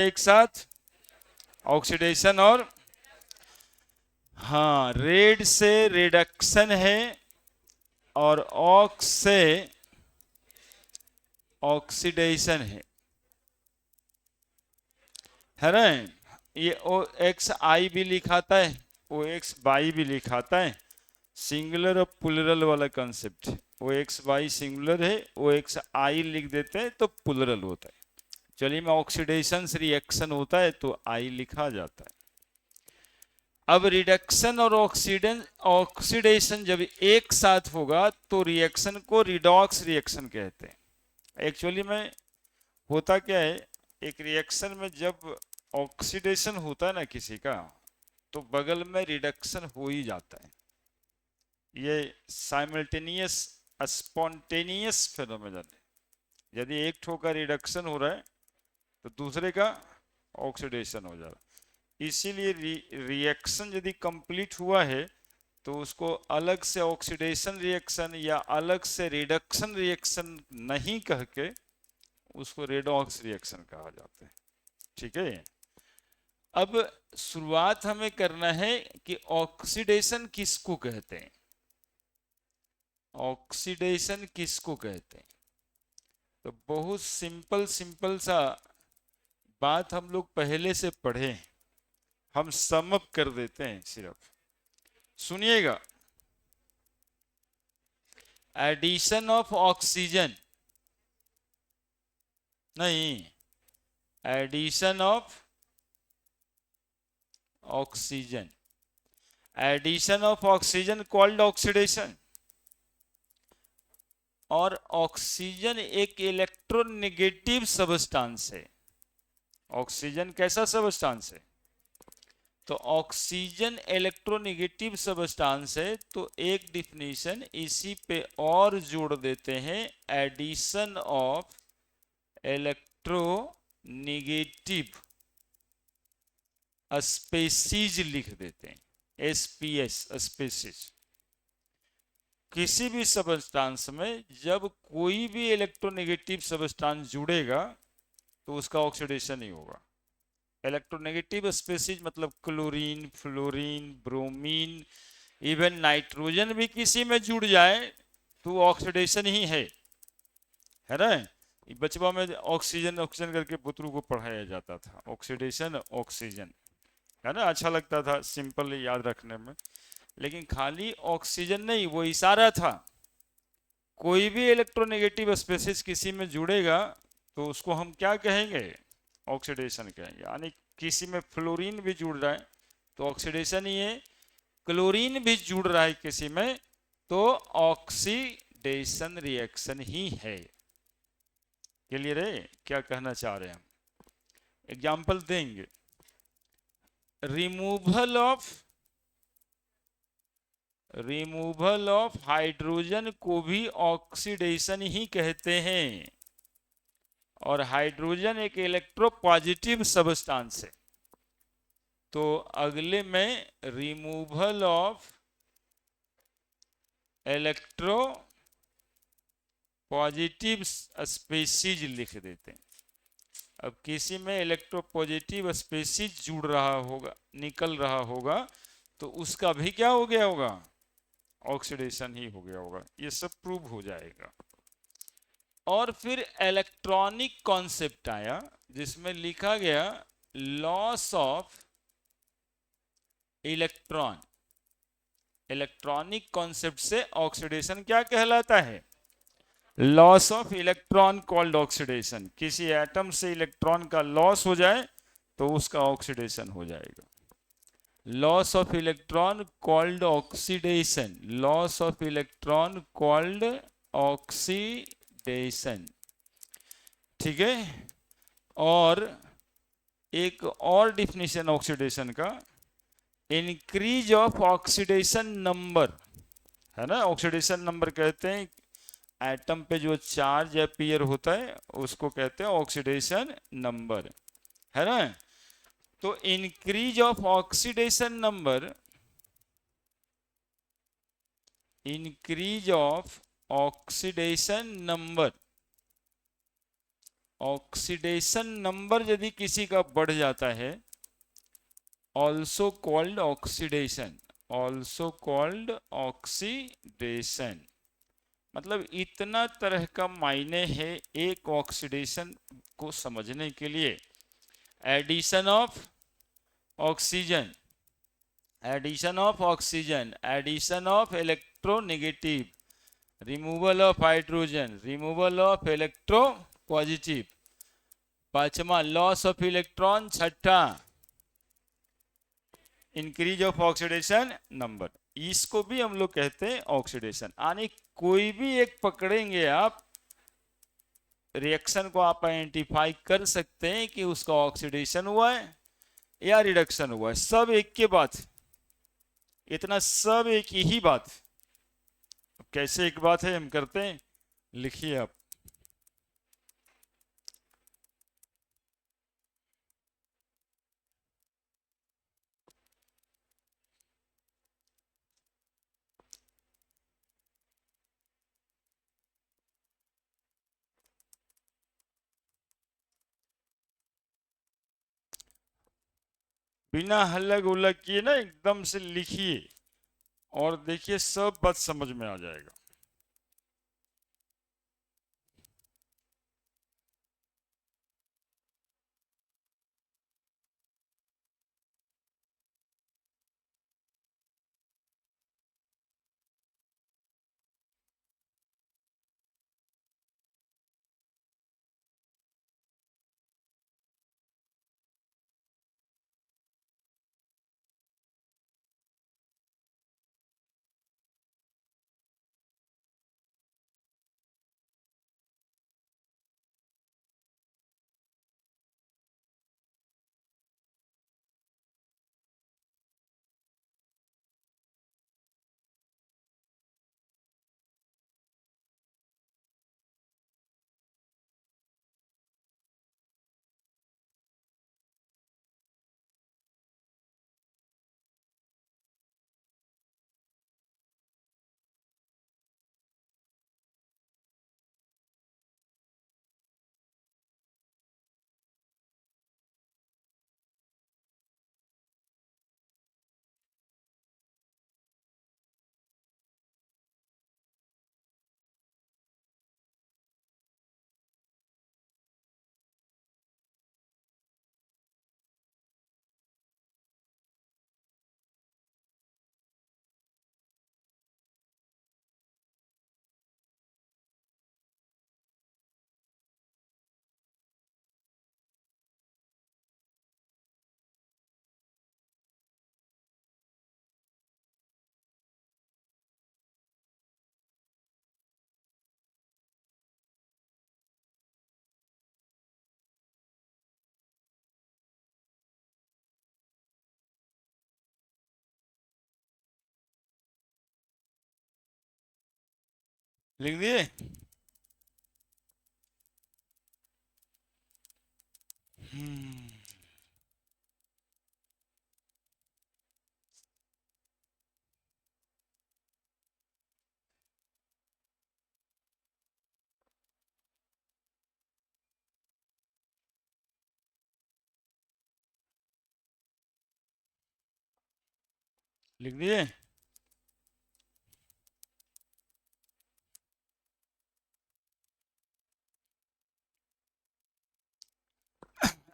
एक साथ ऑक्सीडेशन और हाँ, रेड से रिडक्शन है और ऑक्स से ऑक्सीडेशन है ना। ये ओ एक्स आई भी लिखाता है, ओ एक्स बाई भी लिखाता है। सिंगुलर और प्लुरल वाला concept, O X by singular है, ओ एक्स आई लिख देते हैं तो प्लुरल होता है। चलिए में ऑक्सीडेशन रिएक्शन होता है तो आई लिखा जाता है। अब रिडक्शन और ऑक्सीडेशन जब एक साथ होगा तो रिएक्शन को रिडॉक्स रिएक्शन कहते हैं। एक्चुअली में होता क्या है, एक रिएक्शन में जब ऑक्सीडेशन होता है ना किसी का, तो बगल में रिडक्शन हो ही जाता है। ये साइमल्टेनियस स्पॉन्टेनियस फिनोमेनन है। यदि एक ठो का रिडक्शन हो रहा है तो दूसरे का ऑक्सीडेशन हो जा रहा है। इसीलिए रिएक्शन यदि कंप्लीट हुआ है तो उसको अलग से ऑक्सीडेशन रिएक्शन या अलग से रिडक्शन रिएक्शन नहीं कह के उसको रेडॉक्स रिएक्शन कहा जाता है। ठीक है। अब शुरुआत हमें करना है कि ऑक्सीडेशन किसको कहते हैं, ऑक्सीडेशन किसको कहते हैं। तो बहुत सिंपल सिंपल सा बात हम लोग पहले से पढ़े, हम सम अप कर देते हैं। सिर्फ सुनिएगा, एडिशन ऑफ ऑक्सीजन नहीं, addition of oxygen, addition of oxygen called oxidation. और ऑक्सीजन एक इलेक्ट्रोनेगेटिव सबस्टांस है। ऑक्सीजन कैसा सबस्टांस है, तो ऑक्सीजन इलेक्ट्रोनेगेटिव सबस्टांस है। तो एक डिफिनीशन इसी पे और जोड़ देते हैं, एडिशन ऑफ इलेक्ट्रोनेगेटिव स्पेसीज लिख देते हैं, एसपीएस स्पेसीज। किसी भी सबस्टांस में जब कोई भी इलेक्ट्रोनेगेटिव सबस्टांस जुड़ेगा तो उसका ऑक्सीडेशन नहीं होगा। इलेक्ट्रोनेगेटिव स्पेसीज मतलब chlorine, fluorine, bromine, even nitrogen भी किसी में जुड़ जाए तो ऑक्सीडेशन ही है ना। बचपन में ऑक्सीजन ऑक्सीजन करके बुतरू को पढ़ाया जाता था, ऑक्सीडेशन ऑक्सीजन, है ना। अच्छा लगता था सिंपल याद रखने में। लेकिन खाली ऑक्सीजन नहीं, वो इशारा था। कोई भी इलेक्ट्रोनेगेटिव स्पेसीज किसी में जुड़ेगा तो उसको हम क्या कहेंगे, ऑक्सीडेशन कहेंगे। यानी किसी में फ्लोरीन भी जुड़ रहा है तो ऑक्सीडेशन ही है, क्लोरीन भी जुड़ रहा है किसी में तो ऑक्सीडेशन रिएक्शन ही है। क्लियर है क्या कहना चाह रहे हैं हम। एग्जाम्पल देंगे, रिमूवल ऑफ हाइड्रोजन को भी ऑक्सीडेशन ही कहते हैं। और हाइड्रोजन एक इलेक्ट्रोपॉजिटिव सबस्टांस है। तो अगले में removal of electro positive species लिख देते हैं। अब किसी में इलेक्ट्रोपॉजिटिव स्पेसीज जुड़ रहा होगा, निकल रहा होगा, तो उसका भी क्या हो गया होगा, ऑक्सीडेशन ही हो गया होगा। ये सब प्रूव हो जाएगा। और फिर इलेक्ट्रॉनिक कॉन्सेप्ट आया जिसमें लिखा गया loss of electron. Electronic concept से ऑक्सीडेशन क्या कहलाता है, loss of electron called oxidation. किसी एटम से इलेक्ट्रॉन का लॉस हो जाए तो उसका ऑक्सीडेशन हो जाएगा। Loss of electron called oxidation, loss of electron called oxidation. ठीक है। और एक और डिफिनेशन ऑक्सीडेशन का, इंक्रीज ऑफ ऑक्सीडेशन नंबर, है ना। ऑक्सीडेशन नंबर कहते हैं एटम पे जो चार्ज अपीयर होता है उसको कहते हैं ऑक्सीडेशन नंबर, है ना। तो increase of oxidation number, increase of oxidation number oxidation number यदि किसी का बढ़ जाता है, also called oxidation, also called oxidation, मतलब इतना तरह का मायने है एक ऑक्सीडेशन को समझने के लिए। Addition of oxygen, addition of oxygen, addition of electronegative, removal of hydrogen, removal of electropositive, पांचवा लॉस ऑफ इलेक्ट्रॉन, छठा इंक्रीज ऑफ ऑक्सीडेशन नंबर, इसको भी हम लोग कहते हैं ऑक्सीडेशन। यानी कोई भी एक पकड़ेंगे आप रिएक्शन को, आप आइडेंटिफाई कर सकते हैं कि उसका ऑक्सीडेशन हुआ है या रिडक्शन हुआ है, सब एक के बाद, इतना सब एक ही बात। कैसे एक बात है हम करते हैं, लिखिए आप। बिना हल्ला गुल्ला किए ना एकदम से लिखिए और देखिए सब बात समझ में आ जाएगा। लिख दिए? लिख दिए?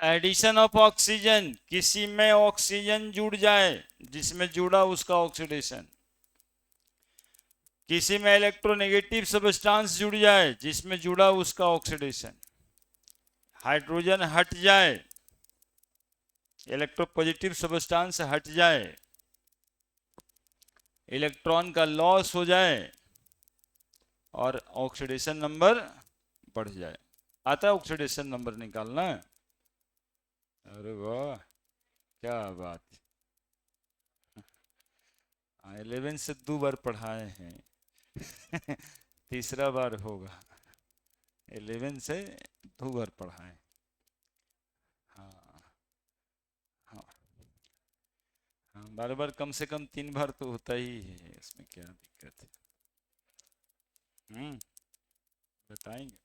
एडिशन ऑफ ऑक्सीजन, किसी में ऑक्सीजन जुड़ जाए, जिसमें जुड़ा उसका ऑक्सीडेशन। किसी में इलेक्ट्रोनेगेटिव सब्सटेंस जुड़ जाए, जिसमें जुड़ा उसका ऑक्सीडेशन। हाइड्रोजन हट जाए, इलेक्ट्रोपॉजिटिव सब्सटेंस हट जाए, इलेक्ट्रॉन का लॉस हो जाए और ऑक्सीडेशन नंबर बढ़ जाए। आता है ऑक्सीडेशन नंबर निकालना? अरे वाह, क्या बात। 11 से 2 बार पढ़ाए हैं तीसरा बार होगा। 11 से 2 बार पढ़ाए। हाँ हाँ हाँ, बार बार कम से कम 3 बार तो होता ही है, इसमें क्या दिक्कत है। बताएंगे।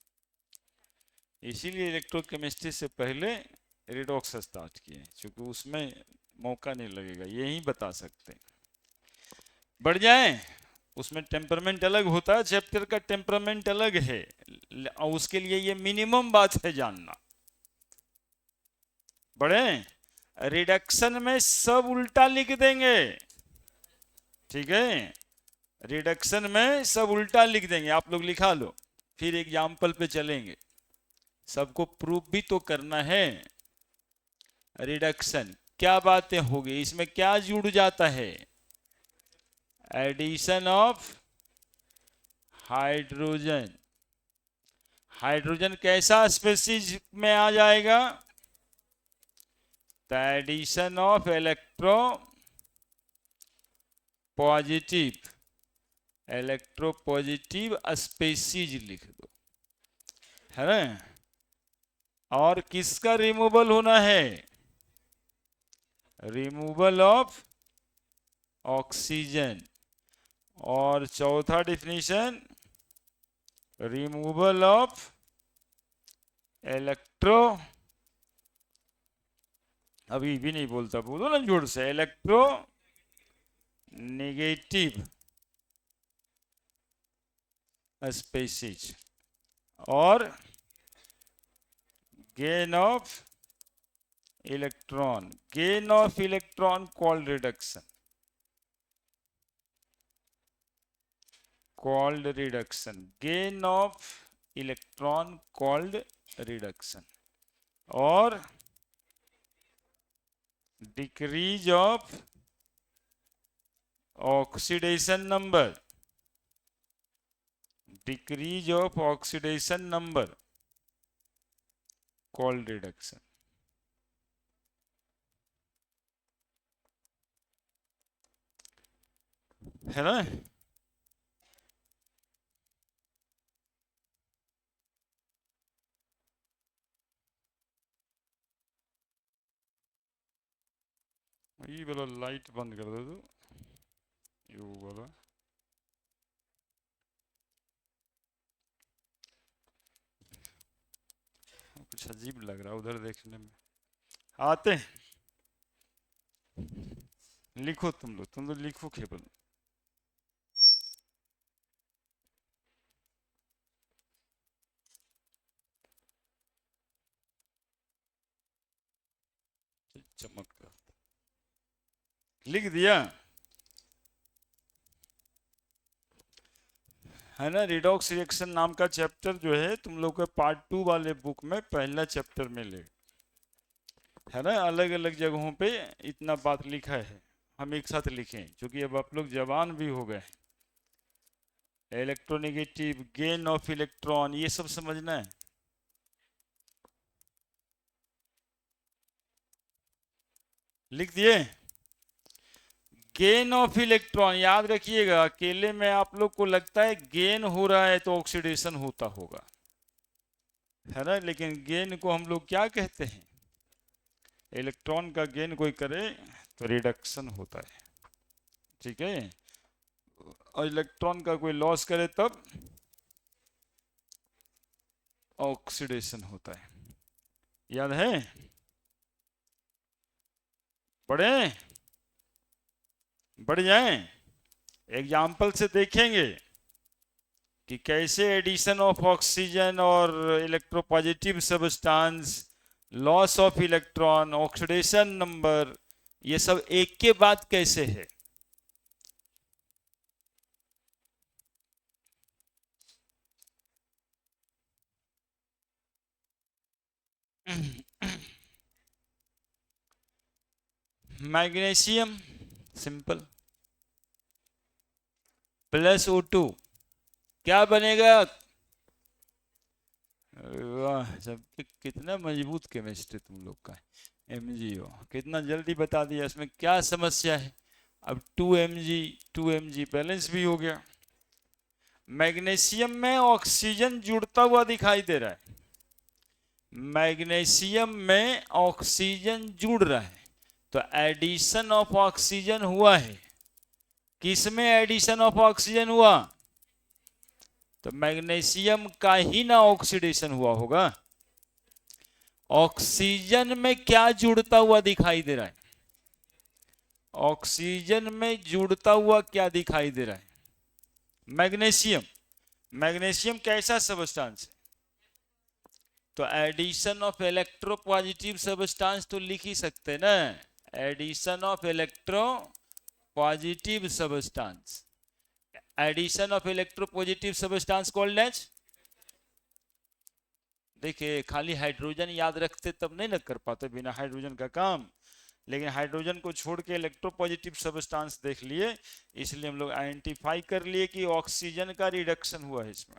इसीलिए इलेक्ट्रोकेमिस्ट्री से पहले रिडॉक्स स्टार्ट किए, क्योंकि उसमें मौका नहीं लगेगा, यही बता सकते हैं। बढ़ जाए, उसमें टेम्परमेंट अलग होता है, चैप्टर का टेम्परमेंट अलग है, और उसके लिए ये मिनिमम बात है जानना। बढ़े, रिडक्शन में सब उल्टा लिख देंगे, ठीक है, रिडक्शन में सब उल्टा लिख देंगे, आप लोग लिखा लो, फिर एग्जाम्पल पे चलेंगे, सबको प्रूफ भी तो करना है। रिडक्शन क्या बातें होगी, इसमें क्या जुड़ जाता है, एडिशन ऑफ हाइड्रोजन। हाइड्रोजन कैसा स्पीशीज में आ जाएगा, the addition of electropositive species लिख दो, है ना। और किसका रिमूवल होना है, रिमूवल ऑफ ऑक्सीजन। और चौथा डिफिनीशन, रिमूवल ऑफ इलेक्ट्रो, अभी भी नहीं बोलता, बोलो ना जोर से, इलेक्ट्रो नेगेटिव स्पीशीज। और gain of electron, gain of electron called reduction, called reduction, gain of electron called reduction. और decrease of oxidation number, decrease of oxidation number called reduction. है ना, ये वाला लाइट बंद कर दो, ये वाला कुछ अजीब लग रहा है उधर देखने में। आते लिखो, तुम लोग लिखो केवल। चमक लिख दिया, है ना। रिडॉक्स रिएक्शन नाम का चैप्टर जो है तुम लोग के पार्ट 2 वाले बुक में पहला चैप्टर में ले, है ना। अलग अलग जगहों पे इतना बात लिखा है, हम एक साथ लिखें, क्योंकि अब आप लोग जवान भी हो गए। इलेक्ट्रोनेगेटिव, गेन ऑफ इलेक्ट्रॉन, ये सब समझना है। लिख दिए, गेन ऑफ इलेक्ट्रॉन, याद रखिएगा, अकेले में आप लोग को लगता है गेन हो रहा है तो ऑक्सीडेशन होता होगा, है ना, लेकिन गेन को हम लोग क्या कहते हैं, इलेक्ट्रॉन का गेन कोई करे तो रिडक्शन होता है, ठीक है, और इलेक्ट्रॉन का कोई लॉस करे तब ऑक्सीडेशन होता है। याद है, पढ़े, बढ़ जाएं, एग्जाम्पल से देखेंगे कि कैसे एडिशन ऑफ ऑक्सीजन और electropositive substance, loss of electron, oxidation number, ये सब एक के बाद कैसे है। मैग्नीशियम सिंपल प्लस O2 क्या बनेगा, वाह, सब कितना मजबूत केमिस्ट्री तुम लोग का। MgO कितना जल्दी बता दिया, इसमें क्या समस्या है। अब 2Mg बैलेंस भी हो गया। मैग्नीशियम में ऑक्सीजन जुड़ता हुआ दिखाई दे रहा है, मैग्नीशियम में ऑक्सीजन जुड़ रहा है, तो एडिशन ऑफ ऑक्सीजन हुआ है। किसमें एडिशन ऑफ ऑक्सीजन हुआ, तो मैग्नीशियम का ही ना ऑक्सीडेशन हुआ होगा, ऑक्सीजन में क्या जुड़ता हुआ दिखाई दे रहा है? ऑक्सीजन में जुड़ता हुआ क्या दिखाई दे रहा है? मैग्नीशियम। मैग्नीशियम कैसा सब्सटेंस है? तो addition of electropositive substance तो लिख ही सकते ना, addition of electropositive substance. Addition of electropositive substance called as. देखिए खाली हाइड्रोजन याद रखते तब नहीं ना कर पाते बिना हाइड्रोजन का काम, लेकिन हाइड्रोजन को छोड़ के इलेक्ट्रो पॉजिटिव सब्सटेंस देख लिए, इसलिए हम लोग आइडेंटिफाई कर लिए कि ऑक्सीजन का रिडक्शन हुआ है इसमें।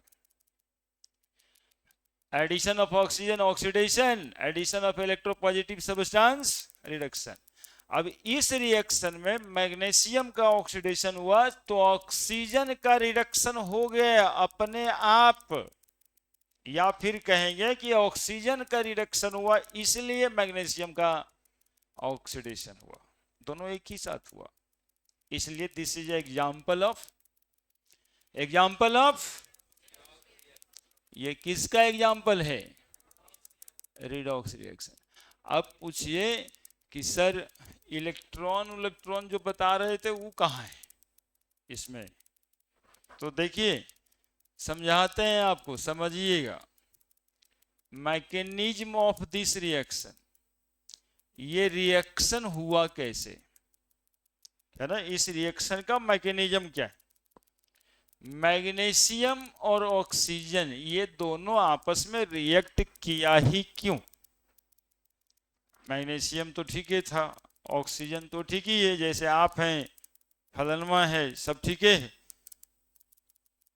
Addition of oxygen oxidation, addition of electropositive substance reduction. अब इस रिएक्शन में मैग्नीशियम का ऑक्सीडेशन हुआ तो ऑक्सीजन का रिडक्शन हो गया अपने आप, या फिर कहेंगे कि ऑक्सीजन का रिडक्शन हुआ इसलिए मैग्नीशियम का ऑक्सीडेशन हुआ, दोनों एक ही साथ हुआ। इसलिए this is example of, example of, ये किसका एग्जाम्पल है? Redox reaction. अब पूछिए कि सर इलेक्ट्रॉन जो बता रहे थे वो कहाँ है इसमें? तो देखिए समझाते हैं आपको, समझिएगा। मैकेनिज्म ऑफ दिस रिएक्शन, ये रिएक्शन हुआ कैसे है ना, इस रिएक्शन का मैकेनिज्म क्या है? मैग्नीशियम और ऑक्सीजन ये दोनों आपस में रिएक्ट किया ही क्यों? मैग्नीशियम तो ठीक ही था, ऑक्सीजन तो ठीक ही है, जैसे आप हैं, फलनमा है, सब ठीक है,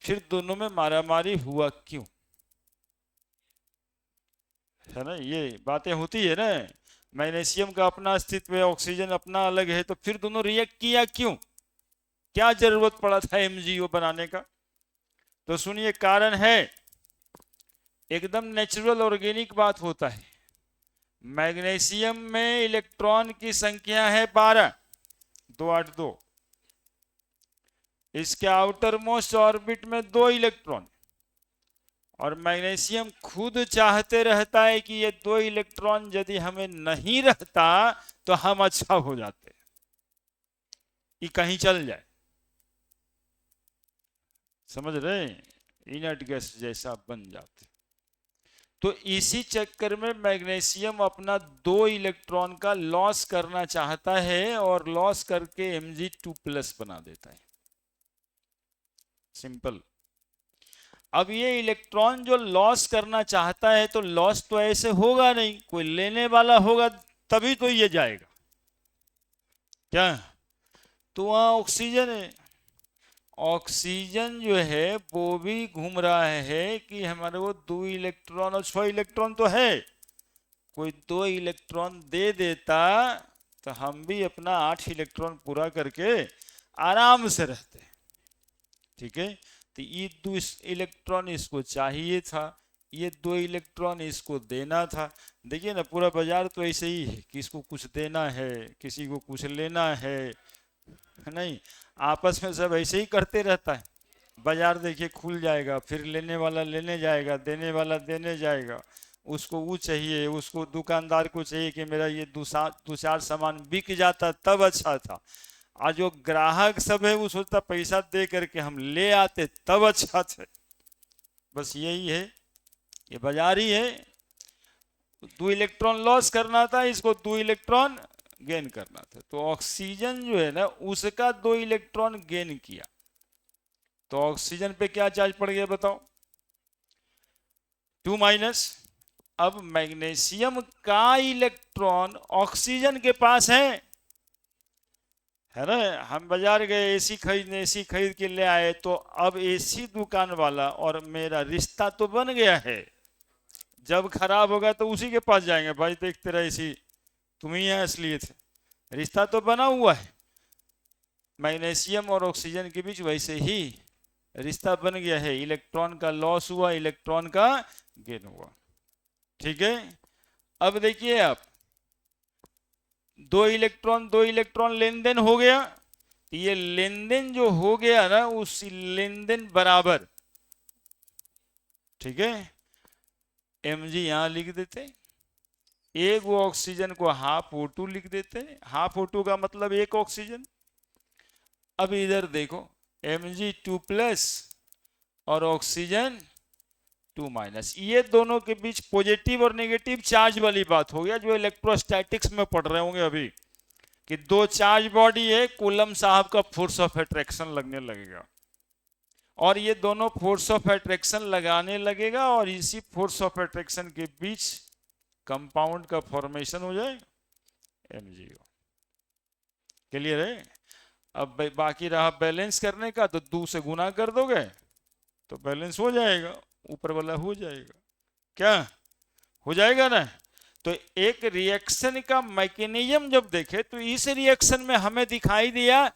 फिर दोनों में मारामारी हुआ क्यों? है ना, ये बातें होती है ना। मैग्नीशियम का अपना अस्तित्व है, ऑक्सीजन अपना अलग है, तो फिर दोनों रिएक्ट किया क्यों? क्या जरूरत पड़ा था MgO बनाने का? तो सुनिए, कारण है एकदम नेचुरल ऑर्गेनिक बात होता है। मैग्नीशियम में इलेक्ट्रॉन की संख्या है 12, 282। इसके आउटर मोस्ट ऑर्बिट में 2 इलेक्ट्रॉन, और मैग्नीशियम खुद चाहते रहता है कि ये 2 इलेक्ट्रॉन यदि हमें नहीं रहता तो हम अच्छा हो जाते, ये कहीं चल जाए, समझ रहे, इनर्ट गैस जैसा बन जाते। तो इसी चक्कर में मैग्नीशियम अपना 2 इलेक्ट्रॉन का लॉस करना चाहता है और लॉस करके Mg2+ बना देता है, सिंपल। अब ये इलेक्ट्रॉन जो लॉस करना चाहता है तो लॉस तो ऐसे होगा नहीं, कोई लेने वाला होगा तभी तो ये जाएगा क्या? तो वहां ऑक्सीजन है, ऑक्सीजन जो है वो भी घूम रहा है कि हमारे वो 2 इलेक्ट्रॉन और 6 इलेक्ट्रॉन तो है, कोई 2 इलेक्ट्रॉन दे देता तो हम भी अपना 8 इलेक्ट्रॉन पूरा करके आराम से रहते, ठीक है। तो ये 2 इलेक्ट्रॉन इसको चाहिए था, ये 2 इलेक्ट्रॉन इसको देना था। देखिए ना, पूरा बाजार तो ऐसे ही है, किसको कुछ देना है, किसी को कुछ लेना है, नहीं, आपस में सब ऐसे ही करते रहता है। बाजार देखिए खुल जाएगा, फिर लेने वाला लेने जाएगा, देने वाला देने जाएगा, उसको वो चाहिए, उसको दुकानदार को चाहिए कि मेरा ये 2-4 सामान बिक जाता तब अच्छा था, और जो ग्राहक सब है वो सोचता पैसा दे करके हम ले आते तब अच्छा थे। बस यही है, ये बाजार ही है। 2 इलेक्ट्रॉन लॉस करना था, इसको 2 इलेक्ट्रॉन गेन करना था। तो ऑक्सीजन जो है ना उसका 2 इलेक्ट्रॉन गेन किया, तो ऑक्सीजन पे क्या चार्ज पड़ गया बताओ? 2-। अब मैग्नीशियम का इलेक्ट्रॉन ऑक्सीजन के पास है ना। हम बाजार गए एसी खरीदने, एसी खरीद के ले आए, तो अब एसी दुकान वाला और मेरा रिश्ता तो बन गया है, जब खराब होगा तो उसी के पास जाएंगे, भाई देख तेरा एसी तुम ही यहाँ इसलिए थे, रिश्ता तो बना हुआ है। मैग्नीशियम और ऑक्सीजन के बीच वैसे ही रिश्ता बन गया है, इलेक्ट्रॉन का लॉस हुआ, इलेक्ट्रॉन का गेन हुआ, ठीक है। अब देखिए आप, 2 इलेक्ट्रॉन लेन देन हो गया, ये लेन देन जो हो गया ना उस लेन देन बराबर, ठीक है, Mg यहां लिख देते, एक वो ऑक्सीजन को हाफ O2 लिख देते हैं, हाफ O2 का मतलब एक ऑक्सीजन। अब इधर देखो Mg2+ और ऑक्सीजन 2-, ये दोनों के बीच पॉजिटिव और नेगेटिव चार्ज वाली बात हो गया, जो इलेक्ट्रोस्टैटिक्स में पढ़ रहे होंगे अभी, कि दो चार्ज बॉडी है, कूलम साहब का फोर्स ऑफ अट्रैक्शन लगने लगेगा, और ये दोनों फोर्स ऑफ अट्रैक्शन लगाने लगेगा, और इसी फोर्स ऑफ अट्रैक्शन के बीच कंपाउंड का फॉर्मेशन हो जाएगा MgO। क्लियर है? अब बाकी रहा बैलेंस करने का, तो 2 से गुना कर दोगे तो बैलेंस हो जाएगा, ऊपर वाला हो जाएगा। क्या हो जाएगा ना? तो एक रिएक्शन का मैकेनिज्म जब देखे तो इस रिएक्शन में हमें दिखाई दिया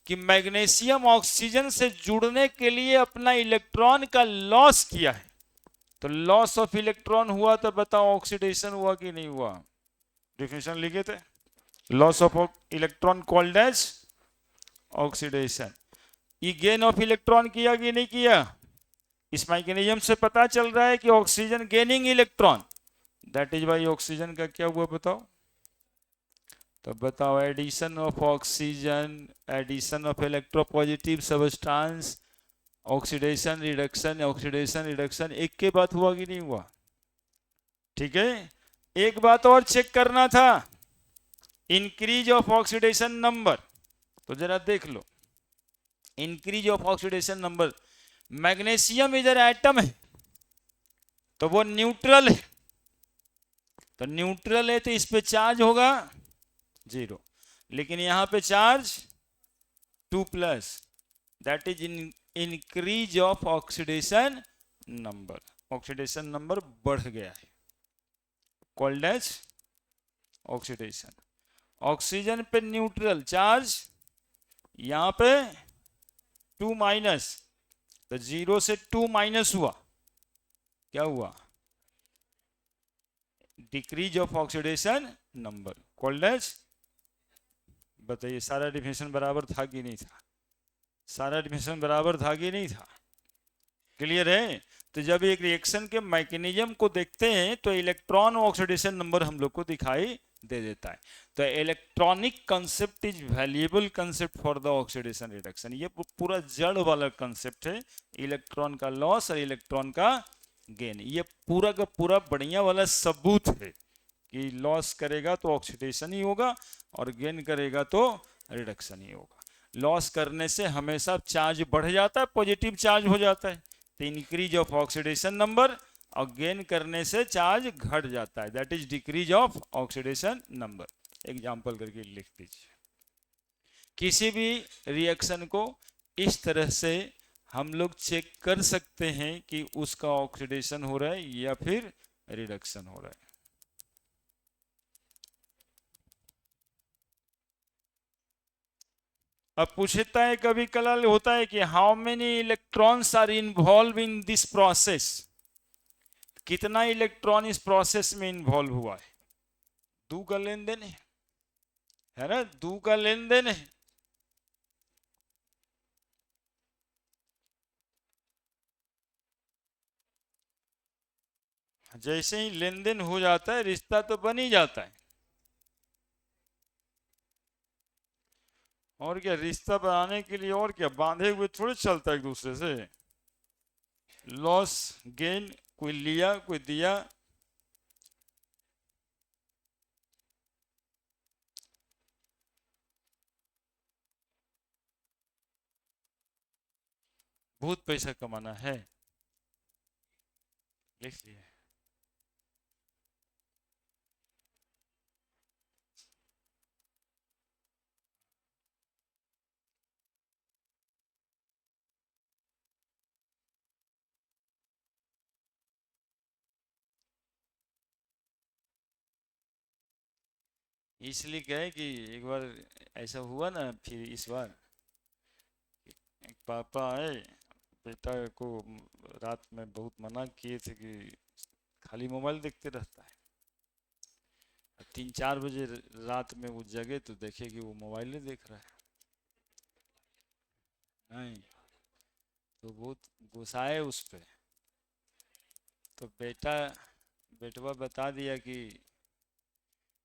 कि मैग्नीशियम ऑक्सीजन से जुड़ने के लिए अपना इलेक्ट्रॉन का लॉस किया है। तो लॉस ऑफ इलेक्ट्रॉन हुआ, तो बताओ ऑक्सीडेशन हुआ कि नहीं हुआ? डिफिनेशन लिखे थे, loss of electron called as oxidation. ये गेन ऑफ इलेक्ट्रॉन किया कि नहीं किया? इस मैकेनिज्म से पता चल रहा है कि oxygen gaining electron, that is why oxygen का क्या हुआ बताओ? तो बताओ, addition of oxygen, addition of electropositive substance, oxidation reduction, oxidation reduction, एक के बाद हुआ कि नहीं हुआ? ठीक है, एक बात और चेक करना था, इंक्रीज ऑफ ऑक्सीडेशन नंबर। तो जरा देख लो, increase of oxidation number, magnesium इधर एटम है तो वो न्यूट्रल है, तो न्यूट्रल है तो इस पे चार्ज होगा 0, लेकिन यहां पे charge 2+, that is increase of oxidation number, oxidation number बढ़ गया है, कॉल्ड एज ऑक्सीडेशन। ऑक्सीजन पे न्यूट्रल चार्ज, यहां पे 2-, तो 0 से 2- हुआ, क्या हुआ? Decrease of oxidation number, called as. बताइए, सारा डिफिनेशन बराबर था कि नहीं था? सारा डिफिनेशन बराबर था कि नहीं था? क्लियर है? तो जब एक रिएक्शन के मैकेनिज्म को देखते हैं तो इलेक्ट्रॉन ऑक्सीडेशन नंबर हम लोग को दिखाई दे देता है। तो electronic concept is valuable concept for the oxidation reduction. ये पूरा जड़ वाला कंसेप्ट है, इलेक्ट्रॉन का लॉस और इलेक्ट्रॉन का गेन। ये पूरा का पूरा बढ़िया वाला सबूत है कि लॉस करेगा तो ऑक्सीडेशन ही होगा और गेन करेगा तो रिडक्शन ही होगा। लॉस करने से हमेशा चार्ज बढ़ जाता है, पॉजिटिव चार्ज हो जाता है, तो इंक्रीज ऑफ ऑक्सीडेशन नंबर, और गेन करने से चार्ज घट जाता है, that is decrease of oxidation number. Example करके लिख दीजिए। किसी भी रिएक्शन को इस तरह से हम लोग चेक कर सकते हैं कि उसका ऑक्सीडेशन हो रहा है या फिर रिडक्शन हो रहा है। अब पूछता है, कभी कलाल होता है कि how many electrons are involve in this process, कितना इलेक्ट्रॉन इस प्रोसेस में इन्वॉल्व हुआ है? 2 का लेन देन है ना, 2 का लेन देन है। जैसे ही लेन देन हो जाता है रिश्ता तो बन ही जाता है, और क्या, रिश्ता बनाने के लिए और क्या, बांधे हुए थोड़े चलता है एक दूसरे से। लॉस गेन, कोई लिया कोई दिया। बहुत पैसा कमाना है, लिख लिया। इसलिए क्या है कि एक बार ऐसा हुआ ना, फिर इस बार एक पापा आए, बेटा को रात में बहुत मना किए थे कि खाली मोबाइल देखते रहता है। 3-4 बजे रात में वो जगे तो देखे कि वो मोबाइल ही देख रहा है। नहीं तो बहुत गुस्साए उस पे, तो बेटवा बता दिया कि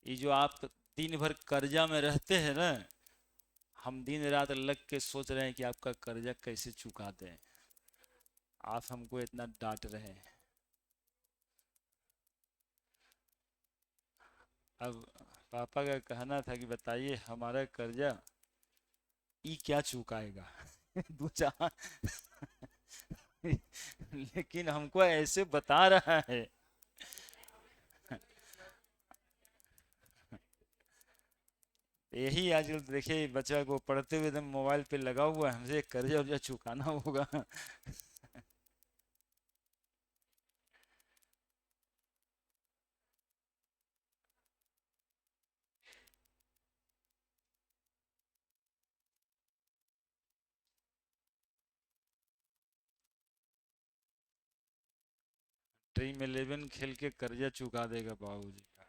ये जो आप दिन भर कर्जा में रहते हैं ना, हम दिन रात लग के सोच रहे हैं कि आपका कर्जा कैसे चुका दें, आप हमको इतना डांट रहे हैं। अब पापा का कहना था कि बताइए हमारा कर्जा ई क्या चुकाएगा दो चार लेकिन हमको ऐसे बता रहा है। यही आजकल देखिए बच्चा को पढ़ते हुए एकदम मोबाइल पे लगा हुआ है, हमसे कर्जा वर्जा चुकाना होगा। 11 खेल के कर्जा चुका देगा बाबूजी का।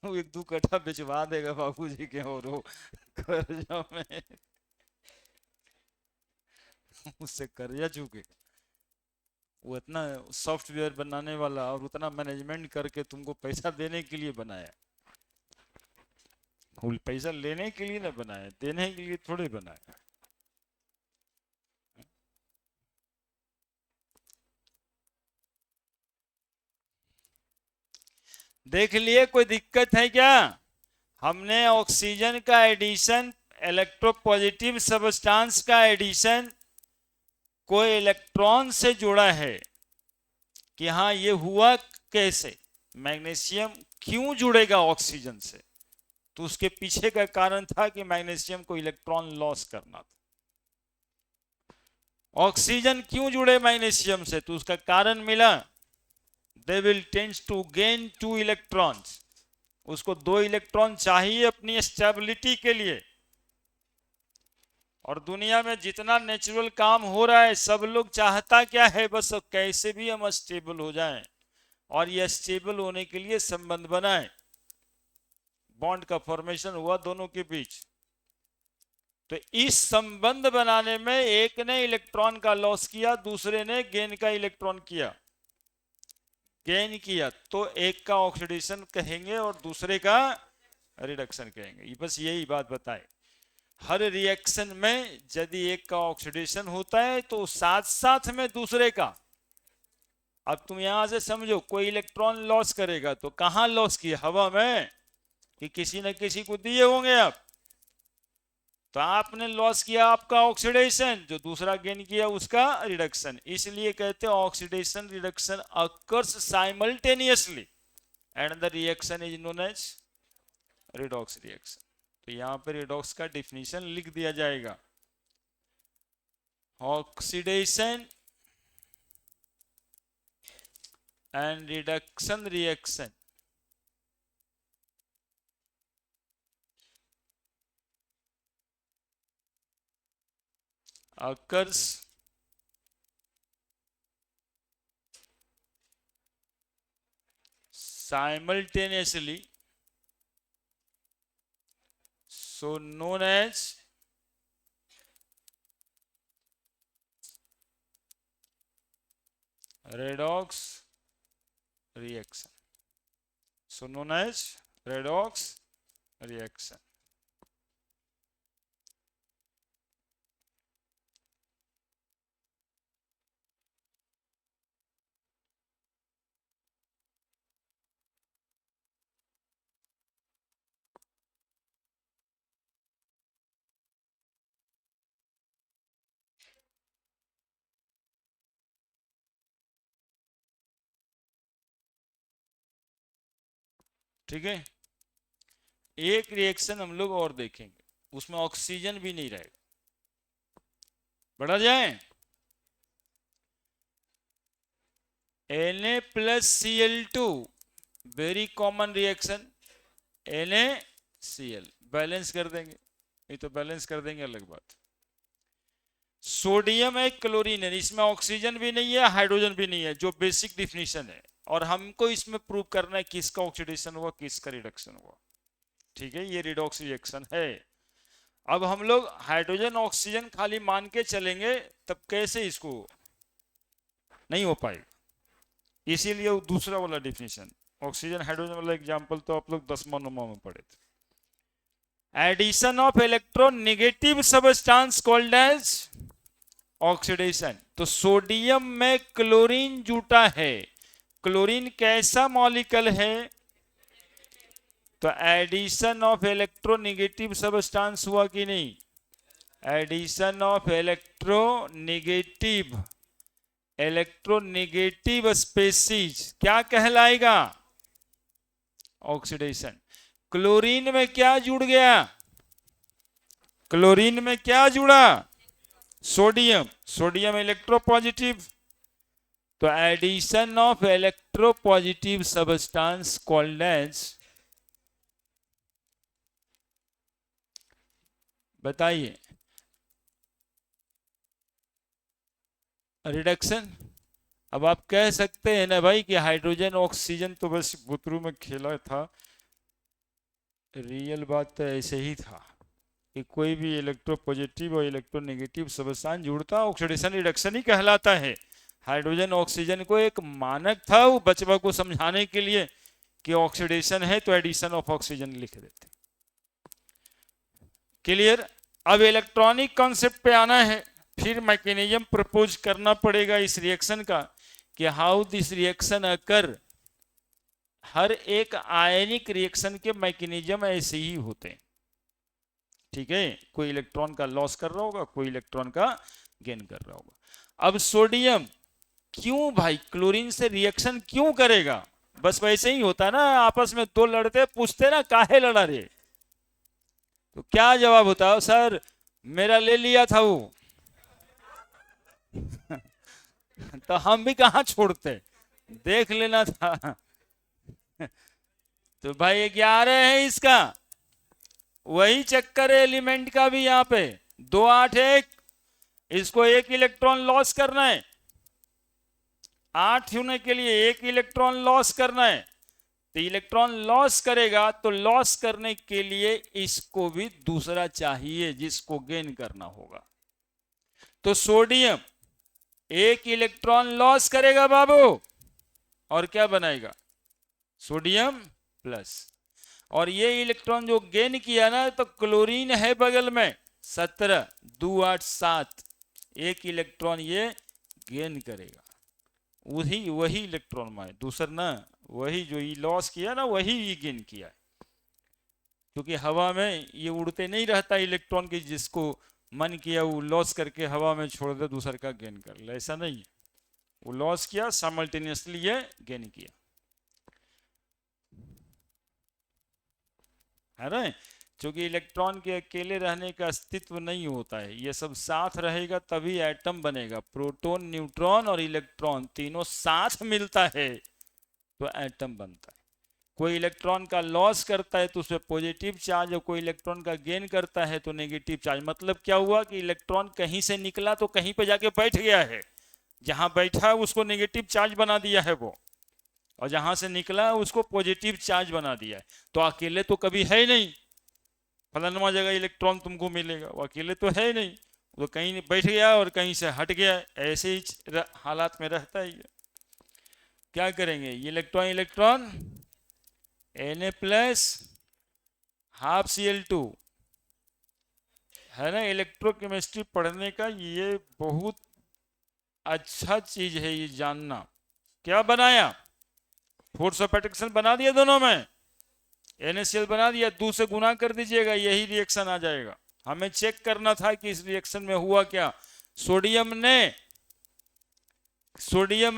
वो 1-2 कट्ठा बेचवा देगा बाबूजी के, और वो कर्जा में उससे कर्जा चुके। वो इतना सॉफ्टवेयर बनाने वाला और उतना मैनेजमेंट करके तुमको पैसा देने के लिए बनाया, वो पैसा लेने के लिए ना बनाया, देने के लिए थोड़े बनाया। देख लिए कोई दिक्कत है क्या? हमने ऑक्सीजन का एडिशन, इलेक्ट्रोपॉजिटिव सब्सटेंस का एडिशन कोई इलेक्ट्रॉन से जुड़ा है कि हाँ ये हुआ कैसे, मैग्नीशियम क्यों जुड़ेगा ऑक्सीजन से, तो उसके पीछे का कारण था कि मैग्नीशियम को इलेक्ट्रॉन लॉस करना था। ऑक्सीजन क्यों जुड़े मैग्नीशियम से, तो उसका कारण मिला, they will tend to gain 2 electrons, उसको 2 इलेक्ट्रॉन चाहिए अपनी स्टेबिलिटी के लिए। और दुनिया में जितना नेचुरल काम हो रहा है सब लोग चाहता क्या है, बस कैसे भी हम स्टेबल हो जाएं, और ये स्टेबल होने के लिए संबंध बनाए, बॉन्ड का फॉर्मेशन हुआ दोनों के बीच। तो इस संबंध बनाने में एक ने इलेक्ट्रॉन का लॉस किया, दूसरे ने गेन का इलेक्ट्रॉन किया, गेन किया, तो एक का ऑक्सीडेशन कहेंगे और दूसरे का रिडक्शन कहेंगे। बस यही बात बताए। हर रिएक्शन में यदि एक का ऑक्सीडेशन होता है तो साथ साथ में दूसरे का, अब तुम यहां से समझो, कोई इलेक्ट्रॉन लॉस करेगा तो कहां लॉस किया, हवा में, कि किसी न किसी को दिए होंगे आप, तो आपने लॉस किया आपका ऑक्सीडेशन, जो दूसरा गेन किया उसका रिडक्शन। इसलिए कहते हैं oxidation reduction occurs simultaneously and the reaction is known as redox reaction. तो यहां पर रिडॉक्स का डिफिनीशन लिख दिया जाएगा, oxidation and reduction reaction occurs simultaneously, so known as redox reaction, so known as redox reaction। ठीक है, एक रिएक्शन हम लोग और देखेंगे, उसमें ऑक्सीजन भी नहीं रहेगा, बढ़ा जाए, Na+Cl2 very common reaction, NaCl balance कर देंगे, ये तो बैलेंस कर देंगे अलग बात। सोडियम है, क्लोरीन है, इसमें ऑक्सीजन भी नहीं है हाइड्रोजन भी नहीं है, जो बेसिक डिफिनीशन है, और हमको इसमें प्रूव करना है किसका ऑक्सीडेशन हुआ किसका रिडक्शन हुआ। ठीक है, ये रिडॉक्स रिएक्शन है। अब हम लोग हाइड्रोजन ऑक्सीजन खाली मान के चलेंगे तब कैसे इसको नहीं हो पाएगा। इसीलिए वो दूसरा वाला डिफिनेशन, ऑक्सीजन हाइड्रोजन वाला एग्जांपल तो आप लोग 10वां 9वां में पढ़े थे। Addition of electronegative substance called as oxidation. तो सोडियम में क्लोरीन जुटा है, क्लोरीन कैसा मॉलिक्यूल है, तो एडिशन ऑफ इलेक्ट्रोनेगेटिव सबस्टांस हुआ कि नहीं, एडिशन ऑफ इलेक्ट्रोनेगेटिव स्पेसीज क्या कहलाएगा, ऑक्सीडेशन। क्लोरीन में क्या जुड़ गया, क्लोरीन में क्या जुड़ा, सोडियम, सोडियम इलेक्ट्रोपॉजिटिव, तो addition of electropositive substance called as, बताइए, रिडक्शन। अब आप कह सकते हैं ना भाई कि हाइड्रोजन ऑक्सीजन तो बस बुतरू में खेला था, रियल बात तो ऐसे ही था कि कोई भी इलेक्ट्रोपॉजिटिव और इलेक्ट्रोनेगेटिव सबस्टांस जुड़ता ऑक्सीडेशन रिडक्शन ही कहलाता है। हाइड्रोजन ऑक्सीजन को एक मानक था वो बचवा को समझाने के लिए कि ऑक्सीडेशन है तो एडिशन ऑफ ऑक्सीजन लिख देते। क्लियर। अब इलेक्ट्रॉनिक कॉन्सेप्ट पे आना है, फिर मैकेनिज्म प्रपोज करना पड़ेगा इस रिएक्शन का कि हाउ दिस रिएक्शन अकर। हर एक आयनिक रिएक्शन के मैकेनिज्म ऐसे ही होते हैं, ठीक है, कोई इलेक्ट्रॉन का लॉस कर रहा होगा, कोई इलेक्ट्रॉन का गेन कर रहा होगा। अब सोडियम क्यों भाई क्लोरीन से रिएक्शन क्यों करेगा, बस वैसे ही होता ना, आपस में दो लड़ते पूछते ना काहे लड़ा रे, तो क्या जवाब होता है, सर मेरा ले लिया था वो तो हम भी कहां छोड़ते, देख लेना था तो भाई 11 है इसका, वही चक्कर है एलिमेंट का भी यहां पे 2 8 1, इसको एक इलेक्ट्रॉन लॉस करना है, 8 होने के लिए एक इलेक्ट्रॉन लॉस करना है, तो इलेक्ट्रॉन लॉस करेगा तो लॉस करने के लिए इसको भी दूसरा चाहिए जिसको गेन करना होगा। तो सोडियम एक इलेक्ट्रॉन लॉस करेगा बाबू और क्या बनाएगा, सोडियम प्लस, और ये इलेक्ट्रॉन जो गेन किया ना, तो क्लोरीन है बगल में 17 2 8 7, एक इलेक्ट्रॉन ये गेन करेगा, वही इलेक्ट्रॉन में दूसरा ना, वही जो ये लॉस किया ना वही ये गेन किया, क्योंकि हवा में ये उड़ते नहीं रहता इलेक्ट्रॉन की, जिसको मन किया वो लॉस करके हवा में छोड़ दे दूसरे का गेन कर ले, ऐसा नहीं है, वो लॉस किया साइमल्टेनियसली ये गेन किया, है ना। क्योंकि इलेक्ट्रॉन के अकेले रहने का अस्तित्व नहीं होता है, ये सब साथ रहेगा तभी एटम बनेगा, प्रोटॉन न्यूट्रॉन और इलेक्ट्रॉन तीनों साथ मिलता है तो एटम बनता है। कोई इलेक्ट्रॉन का लॉस करता है तो उसमें पॉजिटिव चार्ज, और कोई इलेक्ट्रॉन का गेन करता है तो नेगेटिव चार्ज। मतलब क्या हुआ कि इलेक्ट्रॉन कहीं से निकला तो कहीं पे जाके बैठ गया है, जहां बैठा है उसको नेगेटिव चार्ज बना दिया है वो, और जहां से निकला उसको पॉजिटिव चार्ज बना दिया है। तो अकेले तो कभी है ही नहीं, फलानवा जगह इलेक्ट्रॉन तुमको मिलेगा, वो अकेले तो है ही नहीं, वो कहीं बैठ गया और कहीं से हट गया, ऐसे ही हालात में रहता है। क्या करेंगे, electron electron Na plus half Cl2, है ना। इलेक्ट्रोकेमिस्ट्री पढ़ने का ये बहुत अच्छा चीज है, ये जानना। क्या बनाया, फोर्स ऑफ अट्रैक्शन बना दिया, दोनों में NaCl बना दिया, 2 से गुना कर दीजिएगा, यही रिएक्शन आ जाएगा। हमें चेक करना था कि इस रिएक्शन में हुआ क्या। सोडियम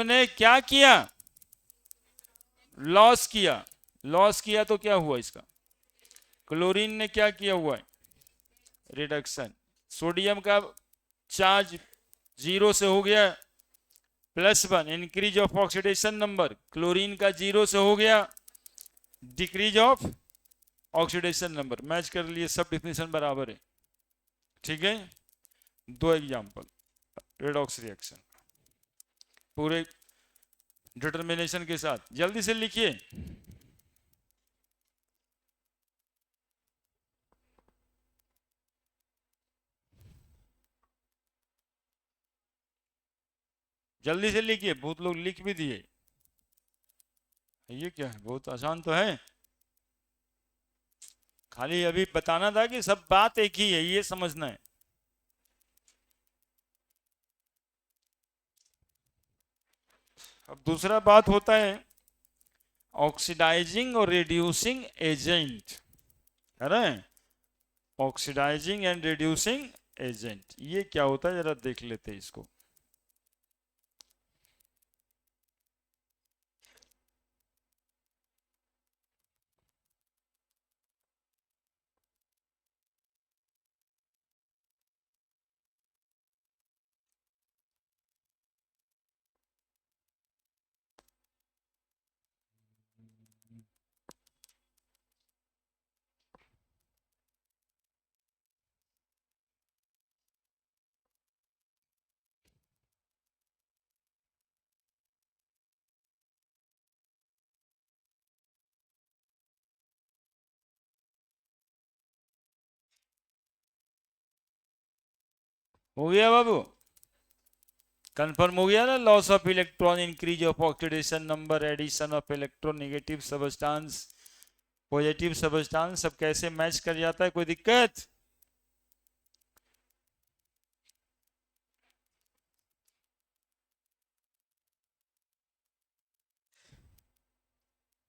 ने क्या किया, लॉस किया, लॉस किया तो क्या हुआ इसका, क्लोरीन ने क्या किया हुआ है, रिडक्शन। सोडियम का चार्ज 0 से हो गया +1, increase of oxidation number. Chlorine का 0 से हो गया decrease of oxidation number. Match कर लिए, सब डिफिनेशन बराबर है, ठीक है। 2 एग्जांपल रेडॉक्स रिएक्शन पूरे डिटर्मिनेशन के साथ, जल्दी से लिखिए। जल्दी से लिखिए, बहुत लोग लिख भी दिए। ये क्या है, बहुत आसान तो है। खाली अभी बताना था कि सब बात एक ही है, ये समझना है। अब दूसरा बात होता है ऑक्सीडाइजिंग और रिड्यूसिंग एजेंट, है ना। ऑक्सीडाइजिंग एंड रिड्यूसिंग एजेंट, ये क्या होता है जरा देख लेते हैं इसको। हो गया बाबू, कंफर्म हो गया ना। Loss of electron, increase of oxidation number, addition of electron, negative substance, positive substance, सब कैसे मैच कर जाता है, कोई दिक्कत?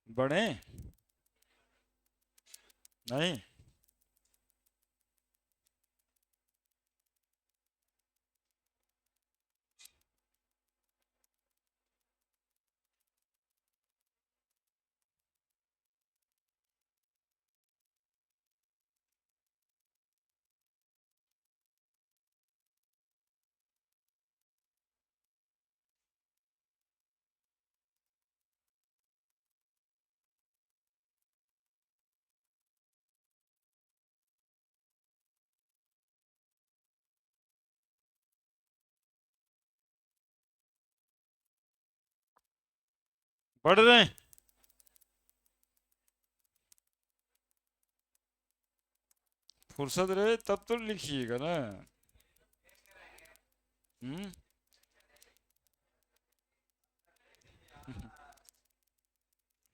बढ़े नहीं? पढ़ रहे हैं? फुर्सत रहे तब तो लिखिएगा ना। हम्म।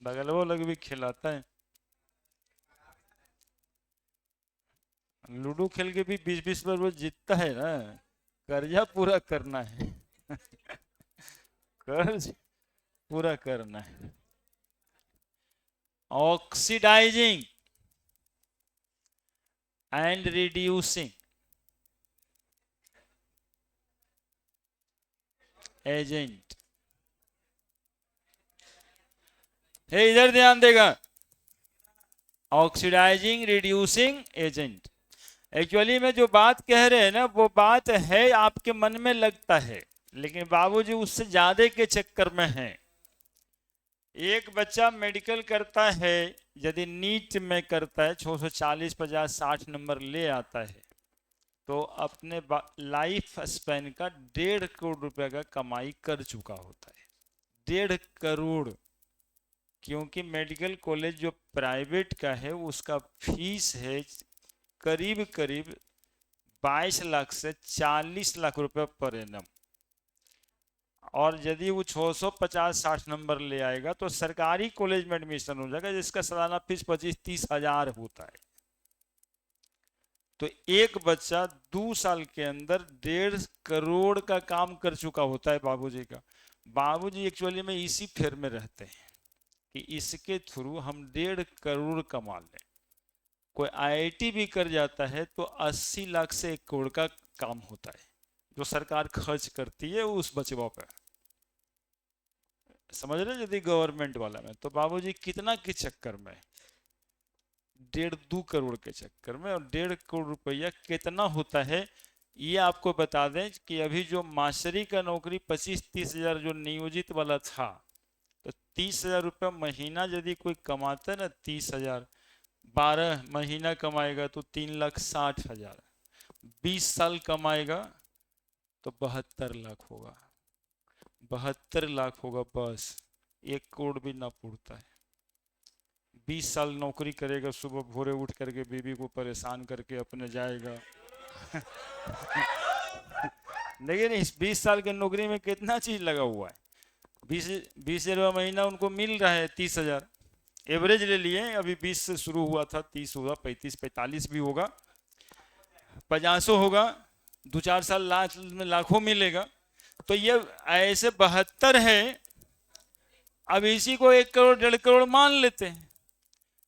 बगल वो लोग भी खिलाता है। लूडो खेल के भी 20-20 बार वो जीतता है ना। कर्जा पूरा करना है। कर्ज पूरा करना है। ऑक्सीडाइजिंग एंड रिड्यूसिंग एजेंट, है इधर ध्यान देगा। ऑक्सीडाइजिंग रिड्यूसिंग एजेंट, एक्चुअली में जो बात कह रहे हैं ना वो बात है, आपके मन में लगता है, लेकिन बाबूजी उससे ज्यादा के चक्कर में हैं। एक बच्चा मेडिकल करता है, यदि नीट में करता है 640 50 60 नंबर ले आता है, तो अपने लाइफ स्पैन का 1.5 करोड़ रुपए का कमाई कर चुका होता है। 1.5 करोड़। क्योंकि मेडिकल कॉलेज जो प्राइवेट का है उसका फीस है करीब करीब 22 लाख से 40 लाख रुपए पर एनम। और यदि वो 650-60 नंबर ले आएगा तो सरकारी कॉलेज में एडमिशन हो जाएगा, जिसका सालाना फीस 25-30 हजार होता है। तो एक बच्चा 2 साल के अंदर 1.5 करोड़ का काम कर चुका होता है बाबूजी का। बाबूजी एक्चुअली में इसी फेर में रहते हैं कि इसके थ्रू हम 1.5 करोड़ कमा लें। कोई आईआईटी भी कर जाता है तो 80 लाख से 1 करोड़ का काम होता है जो सरकार खर्च करती है उस बचवा पर। समझ रहे? यदि गवर्नमेंट वाला में तो बाबूजी कितना के चक्कर में, 1.5-2 करोड़ के चक्कर में। और 1.5 करोड़ रुपया कितना होता है ये आपको बता दें कि अभी जो मास्टरी का नौकरी 25-30 हजार जो नियोजित वाला था, तो 30 हजार रुपया महीना यदि कोई कमाता है ना, 30 हजार 12 महीना कमाएगा तो 3,60,000। 20 साल कमाएगा तो 72 लाख होगा। 72 लाख होगा बस, 1 करोड़ भी ना पुरता है। 20 साल नौकरी करेगा, सुबह भोरे उठ करके बीवी को परेशान करके अपने जाएगा। लेकिन इस 20 साल की नौकरी में कितना चीज लगा हुआ है। 20,000 महीना उनको मिल रहा है 30,000 एवरेज ले लिए। अभी 20 से शुरू हुआ था, 30 होगा, 35 45 भी होगा, 50 होगा, 2-4 साल लाख में लाखों मिलेगा। तो ये ऐसे 72 है। अब इसी को 1 करोड़ 1.5 करोड़ मान लेते हैं,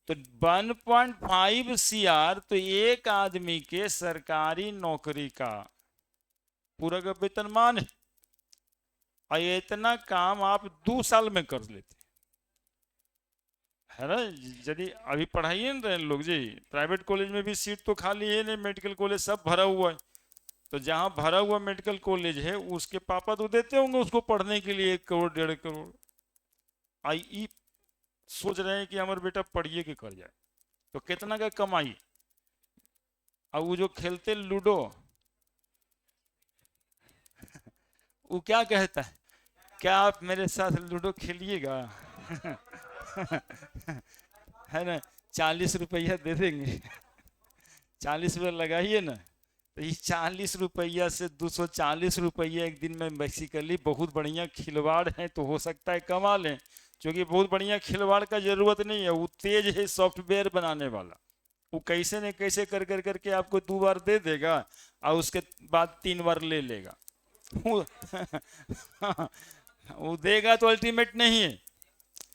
तो 1.5 CR तो एक आदमी के सरकारी नौकरी का पूरा का वेतनमान है। और इतना काम आप 2 साल में कर लेते है ना। यदि अभी पढ़ाइए ना रहे लोग जी, प्राइवेट कॉलेज में भी सीट तो खाली है नहीं, मेडिकल कॉलेज सब भरा हुआ है। तो जहां भरा हुआ मेडिकल कॉलेज है उसके पापा तो देते होंगे उसको पढ़ने के लिए 1 करोड़ 1.5 करोड़। आई सोच रहे हैं कि हमारा बेटा पढ़िए के कर जाए, तो कितना का कमाई। अब वो जो खेलते लूडो, वो क्या कहता है, क्या आप मेरे साथ लूडो खेलिएगा? है ना, 40 रुपया दे देंगे। 40 रुपया लगाइए ना, तो इस 40 रुपया से 240 रुपया एक दिन में बेसिकली बहुत बढ़िया खिलवाड़ है, तो हो सकता है कमा लें। क्योंकि बहुत बढ़िया खिलवाड़ का जरूरत नहीं है, वो तेज है सॉफ्टवेयर बनाने वाला। वो कैसे न कैसे कर कर करके आपको 2 बार दे देगा और उसके बाद 3 बार ले लेगा। वो वो देगा तो अल्टीमेट नहीं है,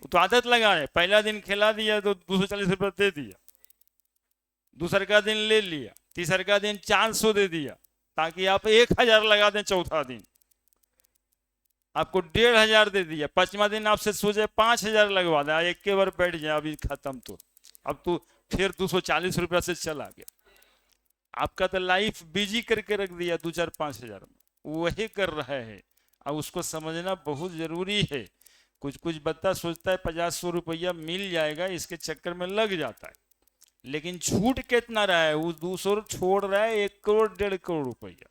वो तो आदत लगा है। पहला दिन खिला दिया तो 240 रुपया दे दिया, दूसरे का दिन ले लिया, तीसरे का दिन 400 दे दिया, ताकि आप 1,000 लगा दें। चौथा दिन आपको 1,500 दे दिया, 5वां दिन आपसे सोचे 5,000 लगवा दे, एक के बार बैठ जाए, अभी खत्म। तो अब तो फिर 240 रुपया से चला गया। आपका तो लाइफ बिजी करके रख दिया 2-4-5 हजार में, वही कर रहा है। अब उसको समझना बहुत जरूरी है। कुछ कुछ बच्चा सोचता है 50-100 रुपया मिल जाएगा, इसके चक्कर में लग जाता है। लेकिन छूट कितना रहा है, वो 200 छोड़ रहा है 1 करोड़ 1.5 करोड़ रुपया।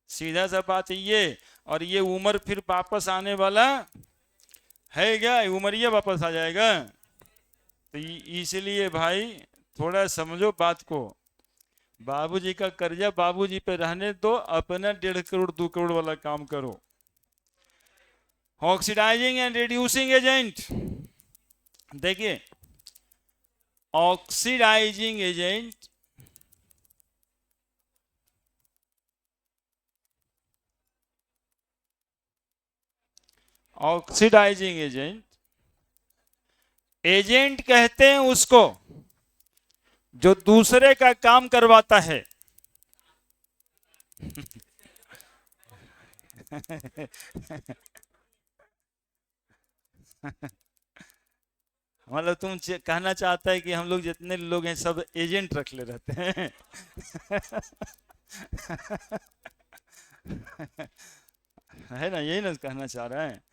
सीधा सा बात ये। और ये उम्र फिर वापस आने वाला है क्या? उमरिया वापस आ जाएगा? तो इसलिए भाई थोड़ा समझो बात को। बाबूजी का कर्जा बाबूजी पे रहने दो, अपना 1.5 करोड़ 2 करोड़ वाला काम करो। ऑक्सीडाइजिंग एंड रिड्यूसिंग एजेंट, देखिए oxidising agent oxidising agent agent कहते हैं उसको जो दूसरे का काम करवाता है। मतलब तुम कहना चाहता है कि हम लोग जितने लोग हैं सब एजेंट रख ले रहते हैं। है ना, यही ना कहना चाह रहा है।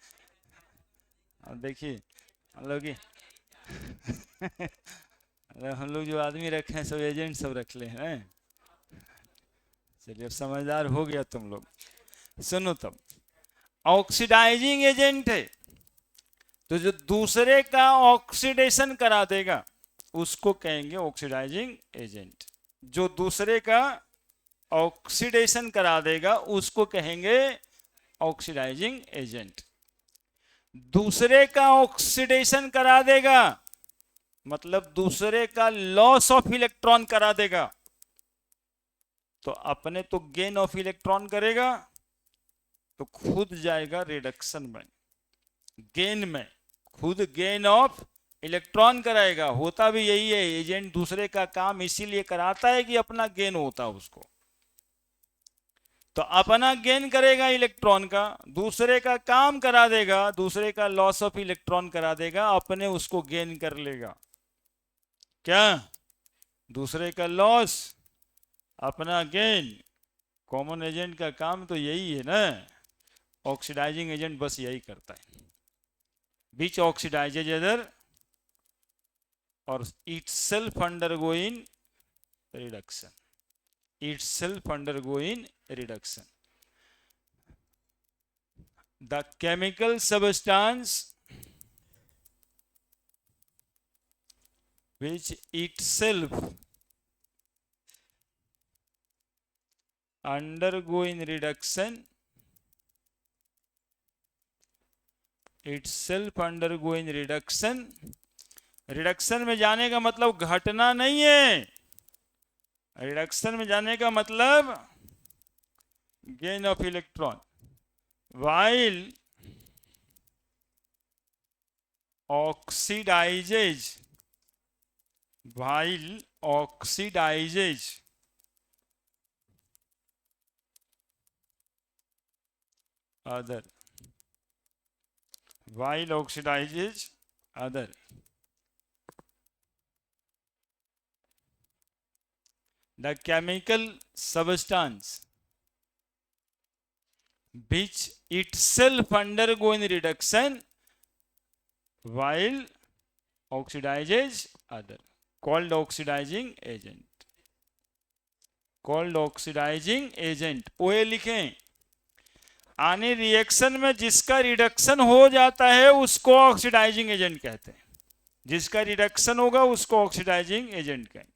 अब देखिए हम लोग हम लोग जो आदमी रखे हैं सब एजेंट सब रख ले हैं। चलिए अब समझदार हो गया तुम लोग। सुनो, तब ऑक्सीडाइजिंग एजेंट है तो जो दूसरे का ऑक्सीडेशन करा देगा उसको कहेंगे ऑक्सीडाइजिंग एजेंट। जो दूसरे का ऑक्सीडेशन करा देगा उसको कहेंगे ऑक्सीडाइजिंग एजेंट। दूसरे का ऑक्सीडेशन करा देगा मतलब दूसरे का लॉस ऑफ इलेक्ट्रॉन करा देगा, तो अपने तो गेन ऑफ इलेक्ट्रॉन करेगा, तो खुद जाएगा रिडक्शन में। गेन में खुद गेन ऑफ इलेक्ट्रॉन कराएगा। होता भी यही है, एजेंट दूसरे का काम इसीलिए कराता है कि अपना गेन होता उसको। तो अपना गेन करेगा इलेक्ट्रॉन का, दूसरे का काम करा देगा, दूसरे का लॉस ऑफ इलेक्ट्रॉन करा देगा, अपने उसको गेन कर लेगा। क्या? दूसरे का लॉस अपना गेन। कॉमन एजेंट का काम तो यही है ना। ऑक्सीडाइजिंग एजेंट बस यही करता है, which oxidizes other or itself undergoing reduction. Itself undergoing reduction. The chemical substance which itself undergoing reduction itself undergoing reduction. Reduction में जाने का मतलब घटना नहीं है, रिडक्शन में जाने का मतलब gain of electron. while oxidizes while oxidizes other while oxidizes other the chemical substance which itself undergoing reduction while oxidizes other called oxidizing agent. called oxidizing agent. ओए लिखें, आने रिएक्शन में जिसका रिडक्शन हो जाता है उसको ऑक्सीडाइजिंग एजेंट कहते हैं. जिसका रिडक्शन होगा उसको ऑक्सीडाइजिंग एजेंट कहेंगे.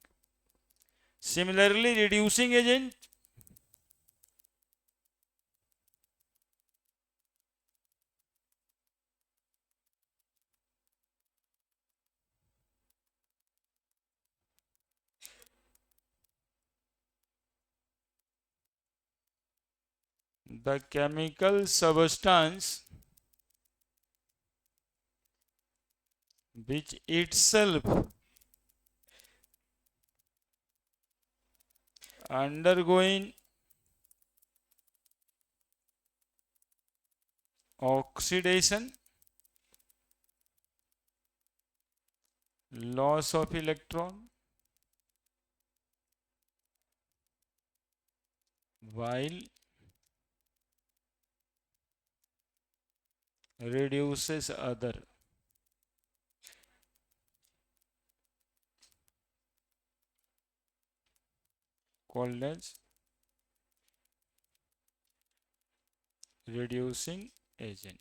Similarly reducing agent, the chemical substance which itself undergoing oxidation, loss of electron, while reduces other called as reducing agent.